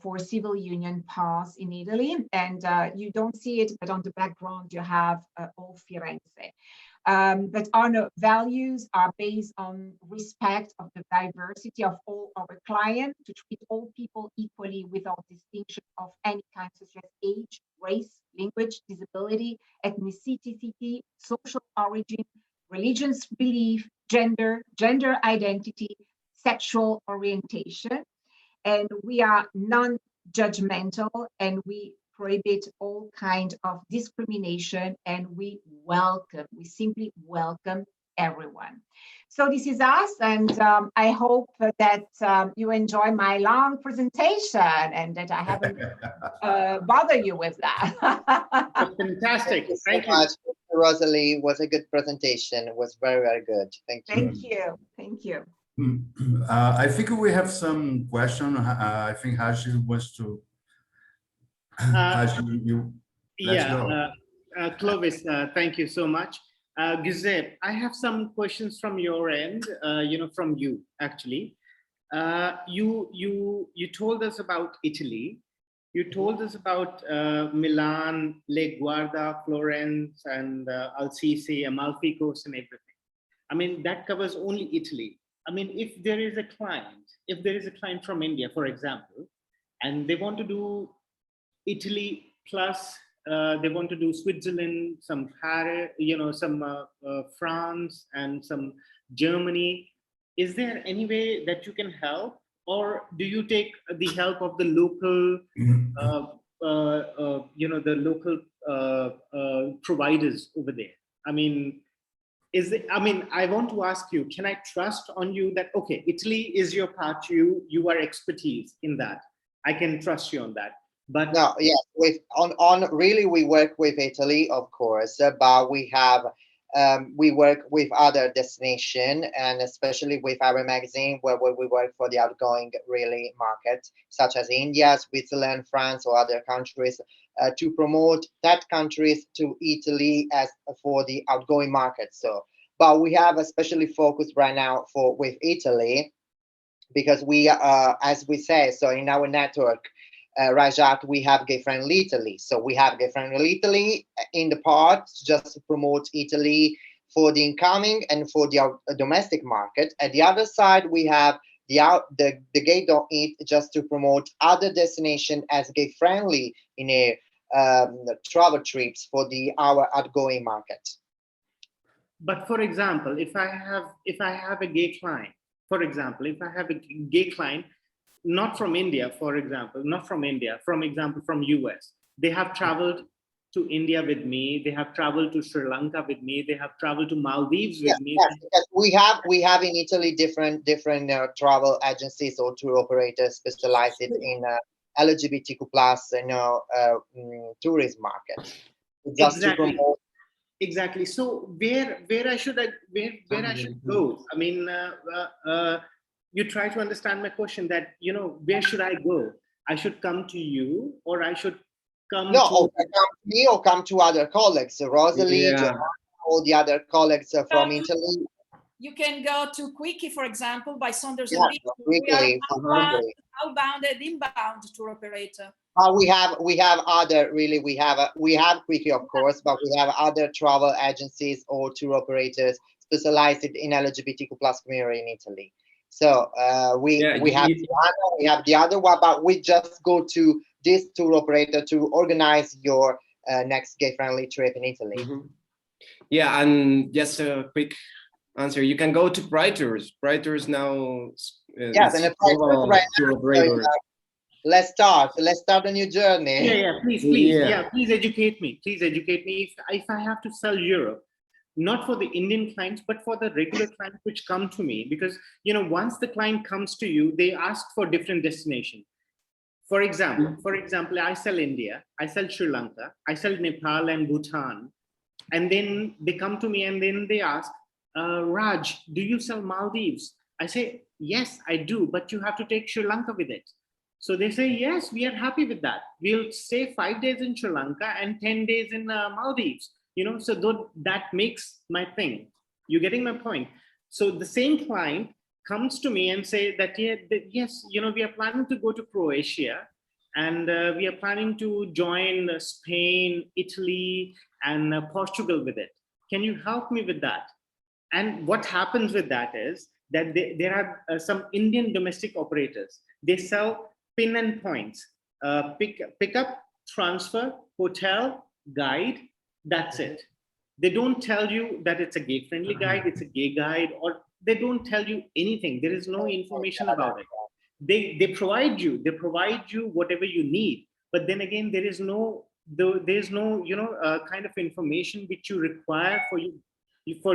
for civil union passed in Italy. And you don't see it, but on the background, you have all Firenze. But our values are based on respect of the diversity of all our clients, to treat all people equally without distinction of any kind, such as age, race, language, disability, ethnicity, social origin, religious belief, gender identity, sexual orientation. And we are non-judgmental, and we prohibit all kind of discrimination, and we simply welcome everyone. So this is us, and I hope that you enjoy my long presentation and that I haven't bothered you with that. That's fantastic. Thank you so much, Rosalie. It was a good presentation. It was very, very good. Thank you. Thank you. Thank you. I think we have some question. I think Haji wants to. Clovis, thank you so much. Giuseppe, I have some questions from your end, from you actually. You told us about Italy. You told us about Milan, Lake Guarda, Florence, and Assisi, Amalfi Coast, and everything. I mean, that covers only Italy. I mean, if there is a client from India, for example, and they want to do Italy plus they want to do Switzerland, some Paris, some France, and some Germany. Is there any way that you can help, or do you take the help of the local, the local providers over there? I mean, I want to ask you, can I trust on you that, okay, Italy is your part, you are expertise in that. I can trust you on that. But no, yes, really we work with Italy, of course, but we have we work with other destinations, and especially with our magazine where we work for the outgoing really markets, such as India, Switzerland, France, or other countries, to promote that countries to Italy as for the outgoing market. So, but we have especially focused right now with Italy, because we, as we say, so in our network, Rajat, we have Gay Friendly Italy. So we have Gay Friendly Italy in the part just to promote Italy for the incoming and for the domestic market. At the other side, we have the Gay Don't Eat just to promote other destinations as gay friendly in a travel trips for our outgoing market. But for example, if I have a gay client, for example, if I have a gay client, not from India, for example, from US, they have traveled to India with me. They have traveled to Sri Lanka with me. They have traveled to Maldives with Yes, me. yes, because we have in Italy different travel agencies or tour operators specialized in LGBTQ plus tourism market. Just to Exactly. promote. Exactly. So where I should go? I mean, you try to understand my question that, where should I go? I should come to you, or I should come No, to or come to me or come to other colleagues, Rosalie, Yeah. Giovanna, all the other colleagues from Italy. You can go to Quickie, for example, by Saunders Yeah, and Beach. We are quickly. outbound and inbound tour operator. We have other we have Quickie, of course, but we have other travel agencies or tour operators specialized in LGBTQ plus community in Italy. So we have Giovanna, we have the other one, but we just go to this tour operator to organize your next gay-friendly trip in Italy. Yeah, and just a quick answer. You can go to Brighters. Brighters now. Yes, and let's start a new journey. Yeah, please educate me. Please educate me. If I have to sell Europe, not for the Indian clients, but for the regular clients which come to me, because once the client comes to you, they ask for different destination. For example, I sell India, I sell Sri Lanka, I sell Nepal and Bhutan, and then they come to me and then they ask, Raj, do you sell Maldives? I say, yes, I do, but you have to take Sri Lanka with it. So they say, yes, we are happy with that. We'll stay 5 days in Sri Lanka and 10 days in Maldives. So that makes my thing. You're getting my point. So the same client comes to me and say that, yes, we are planning to go to Croatia, and we are planning to join Spain, Italy, and Portugal with it. Can you help me with that? And what happens with that is that there are some Indian domestic operators. They sell pin and points, pick up, transfer, hotel, guide. That's it. They don't tell you that it's a gay-friendly guide, it's a gay guide, or they don't tell you anything. There is no information about it. They provide you whatever you need, but then again, there is no kind of information which you require for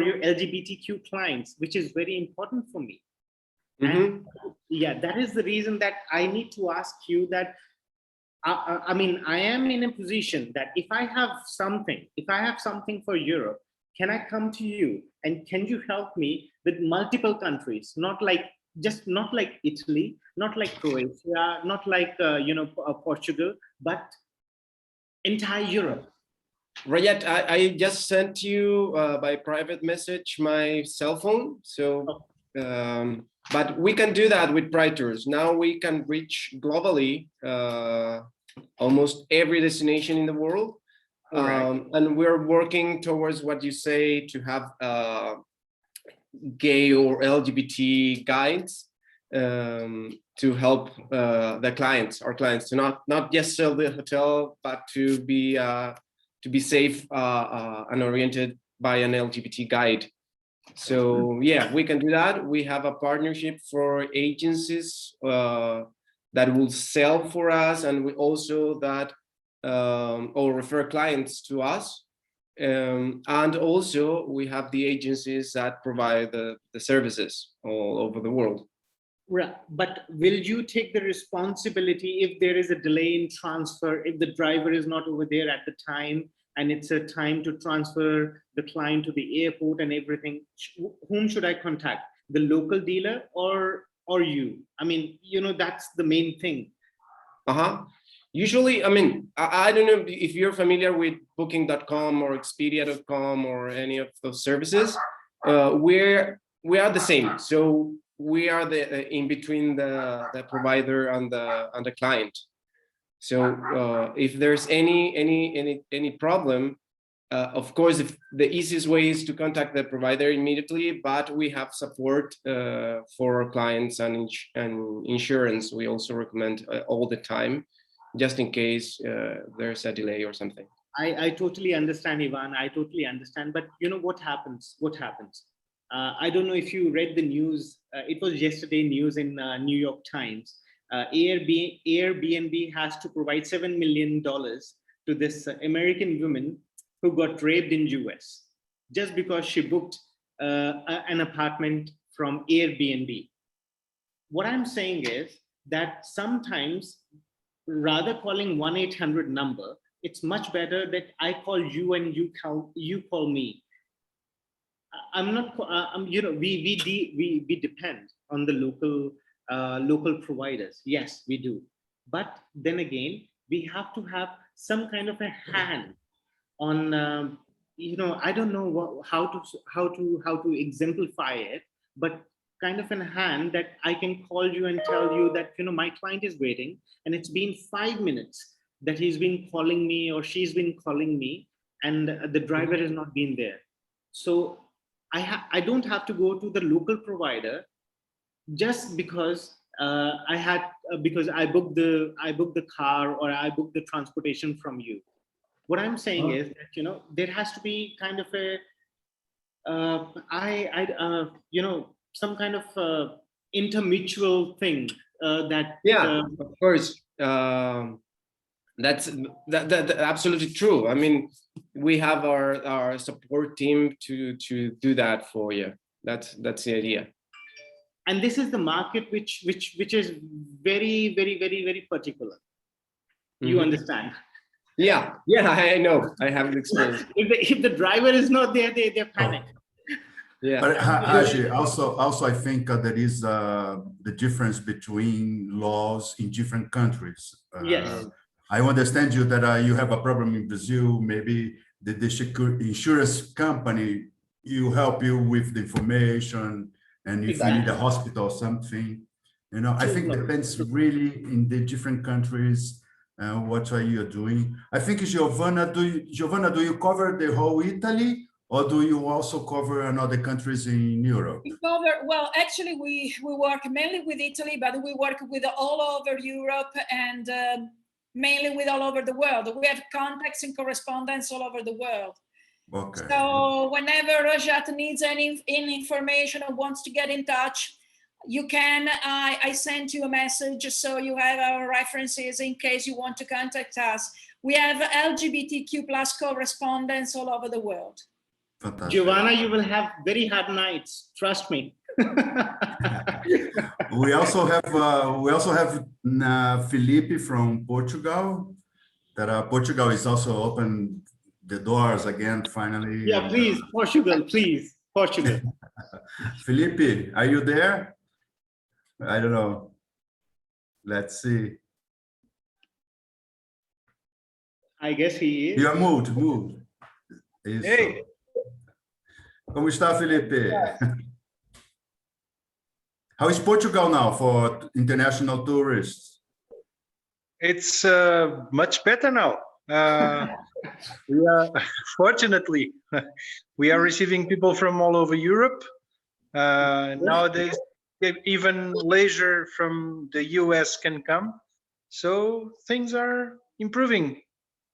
your LGBTQ clients, which is very important for me. And yeah, that is the reason that I need to ask you that. I mean, I am in a position that if I have something for Europe, can I come to you and can you help me with multiple countries? Not like Italy, not like Croatia, not like Portugal, but entire Europe. Rayat, I just sent you by private message my cell phone. So, but we can do that with Brighters. Now we can reach globally almost every destination in the world. And we're working towards what you say, to have gay or LGBT guides to help our clients to not just sell the hotel, but to be safe and oriented by an LGBT guide. So yeah, we can do that. We have a partnership for agencies that will sell for us, and we also that or refer clients to us. And also we have the agencies that provide the services all over the world. Right. But will you take the responsibility if there is a delay in transfer, if the driver is not over there at the time and it's a time to transfer the client to the airport and everything? Whom should I contact? The local dealer or you? I mean, that's the main thing. Usually, I mean, I don't know if you're familiar with booking.com or expedia.com or any of those services. We are the same. So we are the in between the provider and the client. So if there's any problem, of course, if the easiest way is to contact the provider immediately, but we have support for clients and insurance. We also recommend all the time, just in case there's a delay or something. I totally understand, Ivan. I totally understand. But what happens? I don't know if you read the news. It was yesterday news in New York Times. Airbnb has to provide $7 million to this American woman who got raped in US just because she booked an apartment from Airbnb. What I'm saying is that sometimes rather calling 1-800 number, it's much better that I call you and you call me. I'm not, we depend on the local providers. Yes, we do. But then again, we have to have some kind of a hand on, I don't know how to exemplify it, but kind of in hand that I can call you and tell you that, my client is waiting and it's been 5 minutes that he's been calling me or she's been calling me and the driver has not been there. So I don't have to go to the local provider just because because I booked the car or I booked the transportation from you. What I'm saying is that, there has to be kind of a, some kind of intermutual thing that. Yeah, of course. That's absolutely true. I mean, we have our support team to do that for you. That's the idea. And this is the market which is very, very, very, very particular. You understand? Yeah, I know. I have experience. If the driver is not there, they panic. Yeah. But Haji, also I think there is the difference between laws in different countries. Yes. I understand you that you have a problem in Brazil. Maybe the insurance company help you with the information, and if you need a hospital or something, I think it depends really in the different countries. What are you doing? I think Giovanna, do you cover the whole Italy, or do you also cover another countries in Europe? We cover, well, actually, we work mainly with Italy, but we work with all over Europe and mainly with all over the world. We have contacts and correspondence all over the world. Okay. So whenever Rajat needs any information or wants to get in touch, you can, I sent you a message so you have our references in case you want to contact us. We have LGBTQ+ correspondence all over the world. Fantastic. Giovanna, you will have very hard nights. Trust me. We also have Felipe from Portugal. That Portugal is also open the doors again finally. Yeah, please, Portugal, please, Portugal. Felipe, are you there? I don't know. Let's see. I guess he is. You are moved. Isso. Hey. Como está, Felipe? How is Portugal now for international tourists? It's much better now. We are, fortunately, we are receiving people from all over Europe. Nowadays, even leisure from the US can come. So things are improving.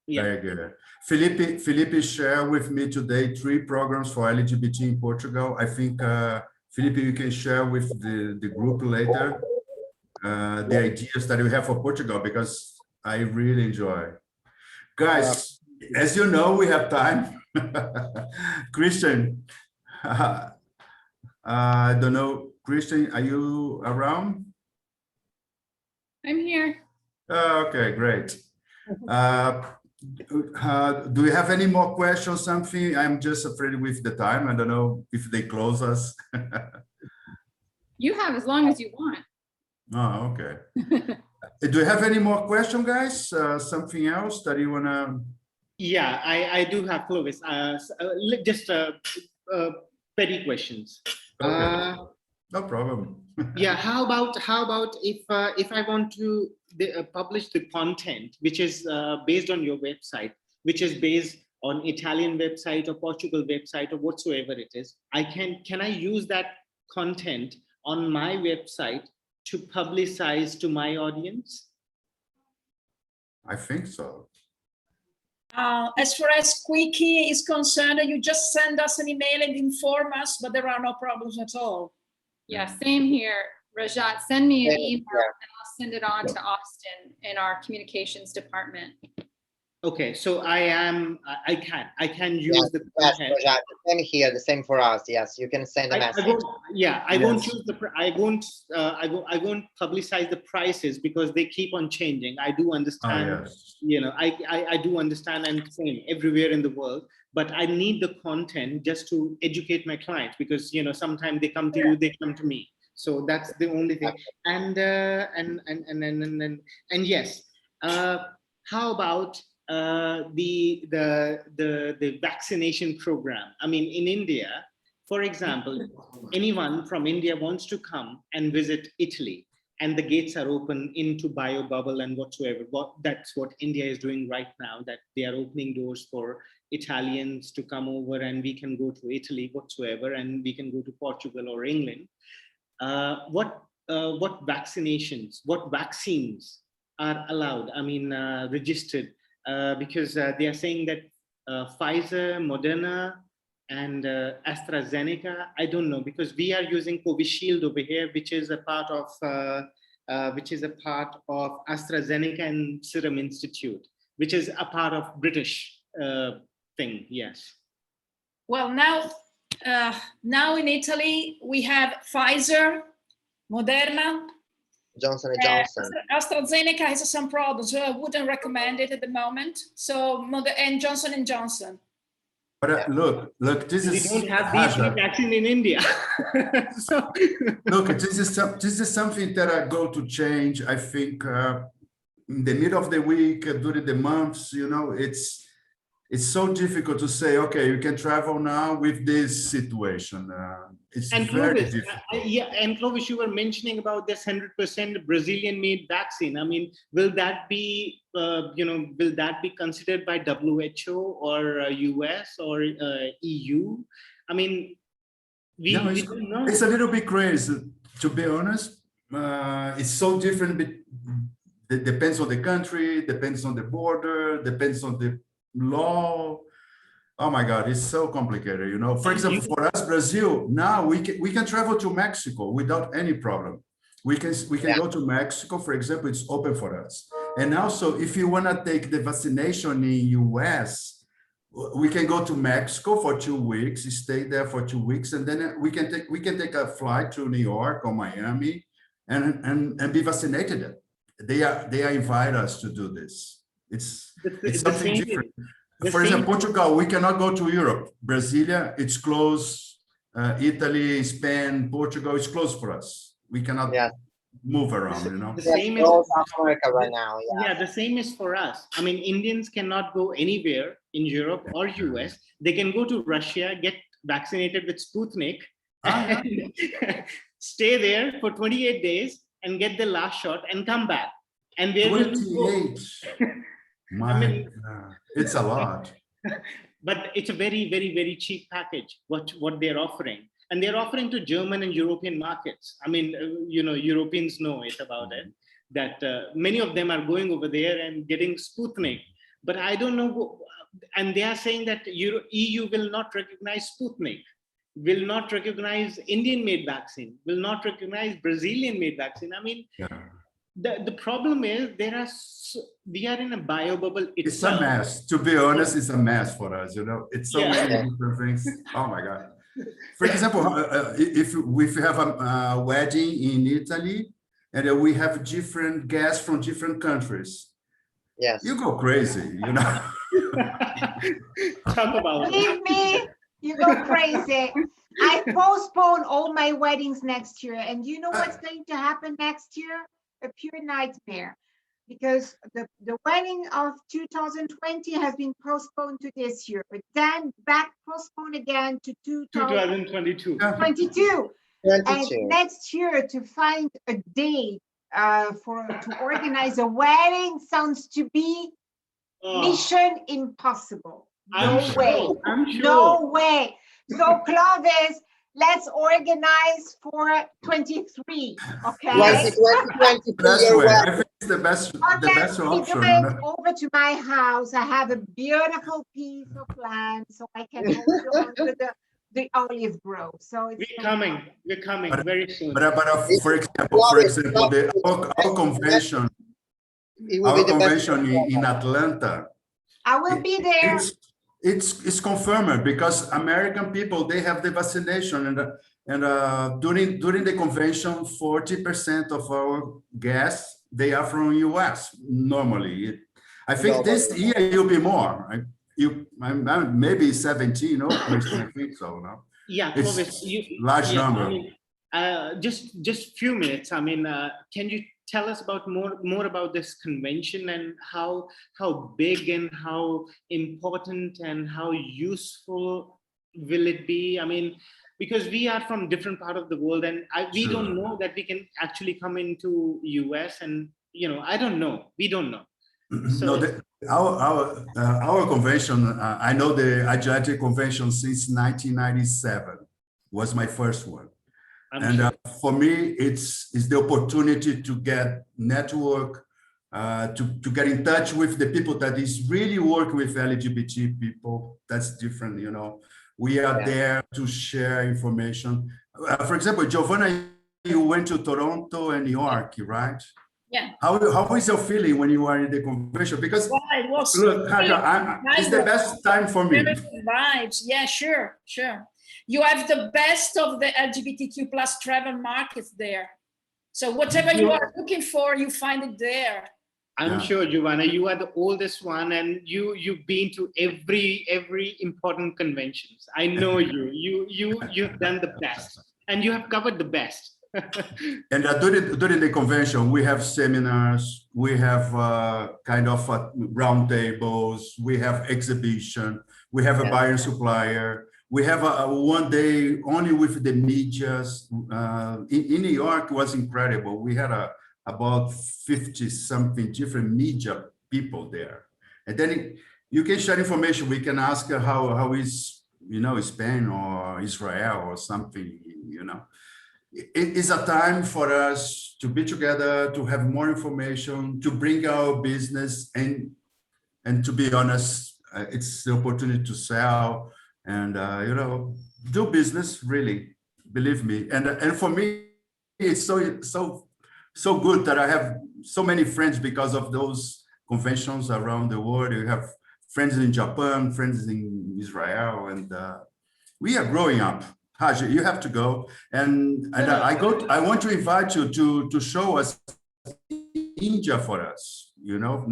Yeah. Very good. Felipe shared with me today 3 programs for LGBT in Portugal. I think, Felipe, you can share with the group later the ideas that we have for Portugal, because I really enjoy. Guys, as you know, we have time. Christian, I don't know, Christian, are you around? I'm here. Okay, great. Do you have any more questions, something? I'm just afraid with the time. I don't know if they close us. You have as long as you want. Oh, okay. Do you have any more questions, guys? Something else that you want to? Yeah, I do have, Clovis. Just petty questions. Okay. No problem. Yeah, how about if I want to publish the content which is based on your website, which is based on Italian website or Portugal website or whatsoever it is, can I use that content on my website to publicize to my audience? I think so. As far as Quickie is concerned, you just send us an email and inform us, but there are no problems at all. Yeah, same here. Rajat, send me an email Yeah. and I'll send it on to Austin in our communications department. Okay, so I can use Yes, the yes, content. Rajat, the same here, the same for us. Yes, you can send a I message. won't, yeah, I won't Yes. choose I won't publicize the prices because they keep on changing. I do Oh, understand, yes. you know, I do understand, and same everywhere in the world, but I need the content just to educate my clients, because, you know, sometimes they come to you, they come to me. So that's the only thing. And yes, how about the vaccination program? I mean, in India, for example, anyone from India wants to come and visit Italy, and the gates are open into bio bubble and whatsoever. That's what India is doing right now, that they are opening doors for Italians to come over, and we can go to Italy whatsoever, and we can go to Portugal or England. What vaccinations, what vaccines are allowed? I mean, registered, because they are saying that Pfizer, Moderna, and AstraZeneca, I don't know, because we are using Covishield over here, which is a part of AstraZeneca and Serum Institute, which is a part of British thing. Yes. Well, now in Italy, we have Pfizer, Moderna, Johnson & Johnson. AstraZeneca has some problems, so I wouldn't recommend it at the moment. So, and Johnson & Johnson. But look, this We is don't have these Raja. vaccine in India. So Look, this is something that are going to change. I think in the middle of the week, during the months, you know, it's so difficult to say, okay, you can travel now with this situation. It's and very Clovis, difficult. yeah, and Clovis, you were mentioning about this 100% Brazilian-made vaccine. I mean, will that be, will that be considered by WHO or US or EU? I mean, we don't know. It's a little bit crazy, to be honest. It's so different. It depends on the country, depends on the border, depends on the law. Oh my God, it's so complicated, you know. For example, for us, Brazil, now we can travel to Mexico without any problem. We can go to Mexico, for example, it's open for us. And also, if you want to take the vaccination in US, we can go to Mexico for 2 weeks, stay there for 2 weeks, and then we can take a flight to New York or Miami and be vaccinated. They invite us to do this. It's something different. For example, Portugal, we cannot go to Europe. Brasilia, it's closed. Italy, Spain, Portugal, it's closed for us. We cannot move around, you know. The same is South America right now. Yeah, the same is for us. I mean, Indians cannot go anywhere in Europe or US. They can go to Russia, get vaccinated with Sputnik, and stay there for 28 days and get the last shot and come back. And where will we go? I mean, it's a lot. But it's a very, very, very cheap package, what they're offering. And they're offering to German and European markets. I mean, Europeans know it about it, that many of them are going over there and getting Sputnik. But I don't know, and they are saying that EU will not recognize Sputnik, will not recognize Indian-made vaccine, will not recognize Brazilian-made vaccine. I mean, the problem is we are in a bio bubble itself. It's a mess. To be honest, it's a mess for us. You know, it's so many different things. Oh my God! For example, if we have a wedding in Italy and we have different guests from different countries, you go crazy. You know. Talk about Believe me, you go crazy. I postpone all my weddings next year, and you know what's going to happen next year? A pure nightmare, because the wedding of 2020 has been postponed to this year, but then postponed again to 2022. And next year to find a date to organize a wedding sounds to be mission impossible. No way. No way. So Clovis, let's organize for 23. Okay. 2023. That's way. I think it's the best option. Over to my house. I have a beautiful piece of land, so I can hold you under the olive grove. So it's we're coming very soon. But for example, our convention in Atlanta, I will be there. It's confirmed because American people, they have the vaccination, and during the convention, 40% of our guests, they are from US normally. I think this year you'll be more. Maybe 17, no? I think so, no? Yeah, It's Clovis, large number. I mean, just few minutes. I mean, can you tell us about more about this convention and how big and how important and how useful will it be? I mean, because we are from different part of the world, and we Sure. don't know that we can actually come into US, and I don't know. We don't know. So, No, our convention, I know the IGLTA convention since 1997 was my first one. I'm For me, it's the opportunity to get network, to get in touch with the people that is really work with LGBT people. That's different, We are there to share information. For example, Giovanna, you went to Toronto and New York, right? Yeah. How is your feeling when you are in the convention? Because Well, it was look, it's the best time for me. very good vibes. Yeah, sure. You have the best of the LGBTQ plus travel markets there. So whatever you are looking for, you find it there. I'm sure, Giovanna, you are the oldest one, and you've been to every important conventions. I know you've done the best, and you have covered the best. And during the convention, we have seminars, we have kind of round tables, we have exhibition, we have a buyer and supplier. We have one day only with the medias. In New York, it was incredible. We had about 50 something different media people there. And then you can share information. We can ask how is, Spain or Israel or something, It is a time for us to be together, to have more information, to bring our business, and to be honest, it's the opportunity to sell and do business, really, believe me. And for me, it's so good that I have so many friends because of those conventions around the world. You have friends in Japan, friends in Israel, and we are growing up. Haji, you have to go, and I want to invite you to show us India for us.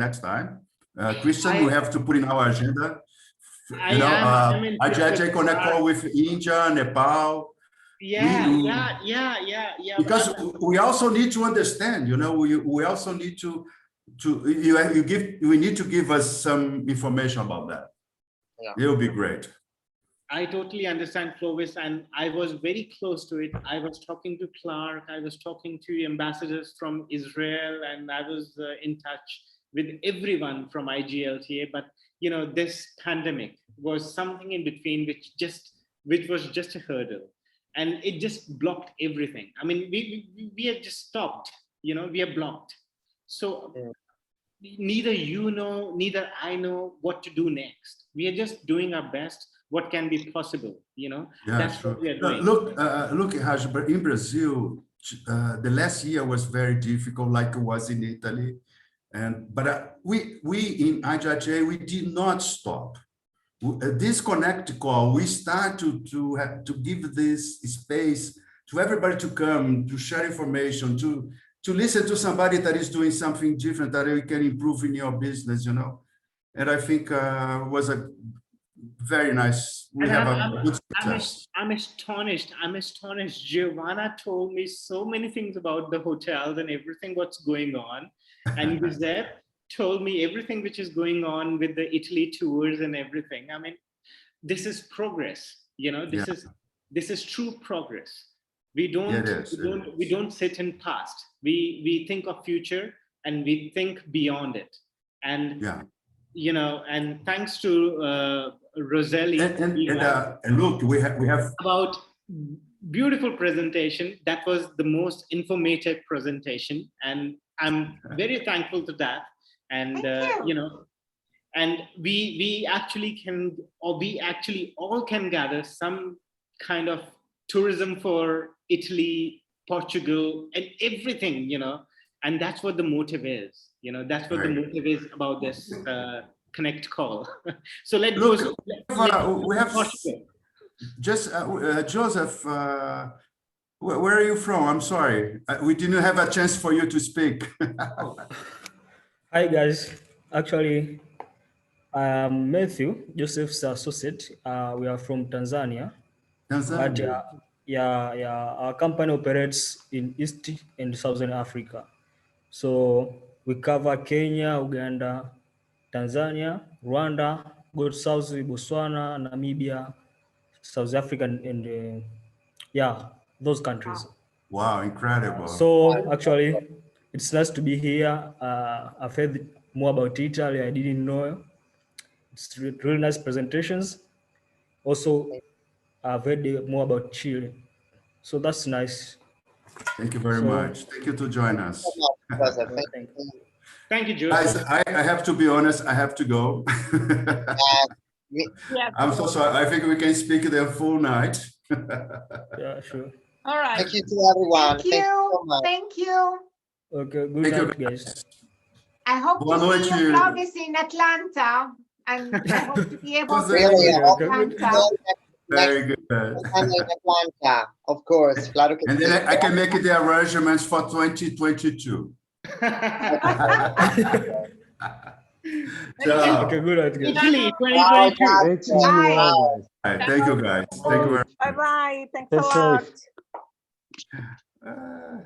Next time, Christian, we have to put in our agenda. IGLTA Connect call with India, Nepal. Yeah. Because we also need to understand. We also need to we need to give us some information about that. Yeah. It will be great. I totally understand, Clovis, and I was very close to it. I was talking to Clark, I was talking to ambassadors from Israel, and I was in touch with everyone from IGLTA. But this pandemic was something in between, which was just a hurdle, and it just blocked everything. I mean, we had just stopped. We are blocked. So neither neither I know what to do next. We are just doing our best. What can be possible, Yeah, that's sure. what we are doing. Look, Haj, but in Brazil, the last year was very difficult, like it was in Italy, but we in IGLTA, we did not stop. This Connect call, we start to give this space to everybody to come, to share information, to listen to somebody that is doing something different that you can improve in your business, And I think was a very nice. We have a good success. I'm astonished. Giovanna told me so many things about the hotels and everything what's going on. And Giuseppe told me everything which is going on with the Italy tours and everything. I mean, this is progress. This is true progress. We don't sit in past. We think of future and we think beyond it. And and thanks to Roselli and look, we have about beautiful presentation. That was the most informative presentation, and I'm very thankful to that. And and we actually can, or we actually all can gather some kind of tourism for Italy, Portugal, and everything, and that's what the motive is. That's what the motive is about this Connect call. So let's Look, go. we have just Joseph. Where are you from? I'm sorry, we didn't have a chance for you to speak. Hi guys, actually I am Matthew, Joseph's associate. We are from Tanzania, but Tanzania. our company operates in East and Southern Africa. So we cover Kenya, Uganda, Tanzania, Rwanda, go south, Botswana, Namibia, South Africa, and those countries. Wow, incredible. So actually, it's nice to be here. I've heard more about Italy. I didn't know. It's really nice presentations. Also, I've heard more about Chile. So that's nice. Thank you very much. Thank you to join us. Joseph, Thank you. Thank you, Guys, Joseph. I have to be honest, I have to go. Yeah. I'm so sorry. I think we can speak the full night. Yeah, sure. All right. Thank you to everyone. Thank Thank you so you. much. Thank you. Okay, good Thank you, night, guys. I hope Boa to see you, noite. Claudius, in Atlanta. And I hope to be able to Really, see you in okay, Atlanta. Very good. I'm in Atlanta, of course. Claro que And sí. then I can make the arrangements for 2022. Ciao. Okay, good night, guys. Italy, Bye, 2022. guys. Great seeing you all, guys. All right, thank you, guys. Thank you very much. Bye bye. Thanks Stay a lot. safe. Uh,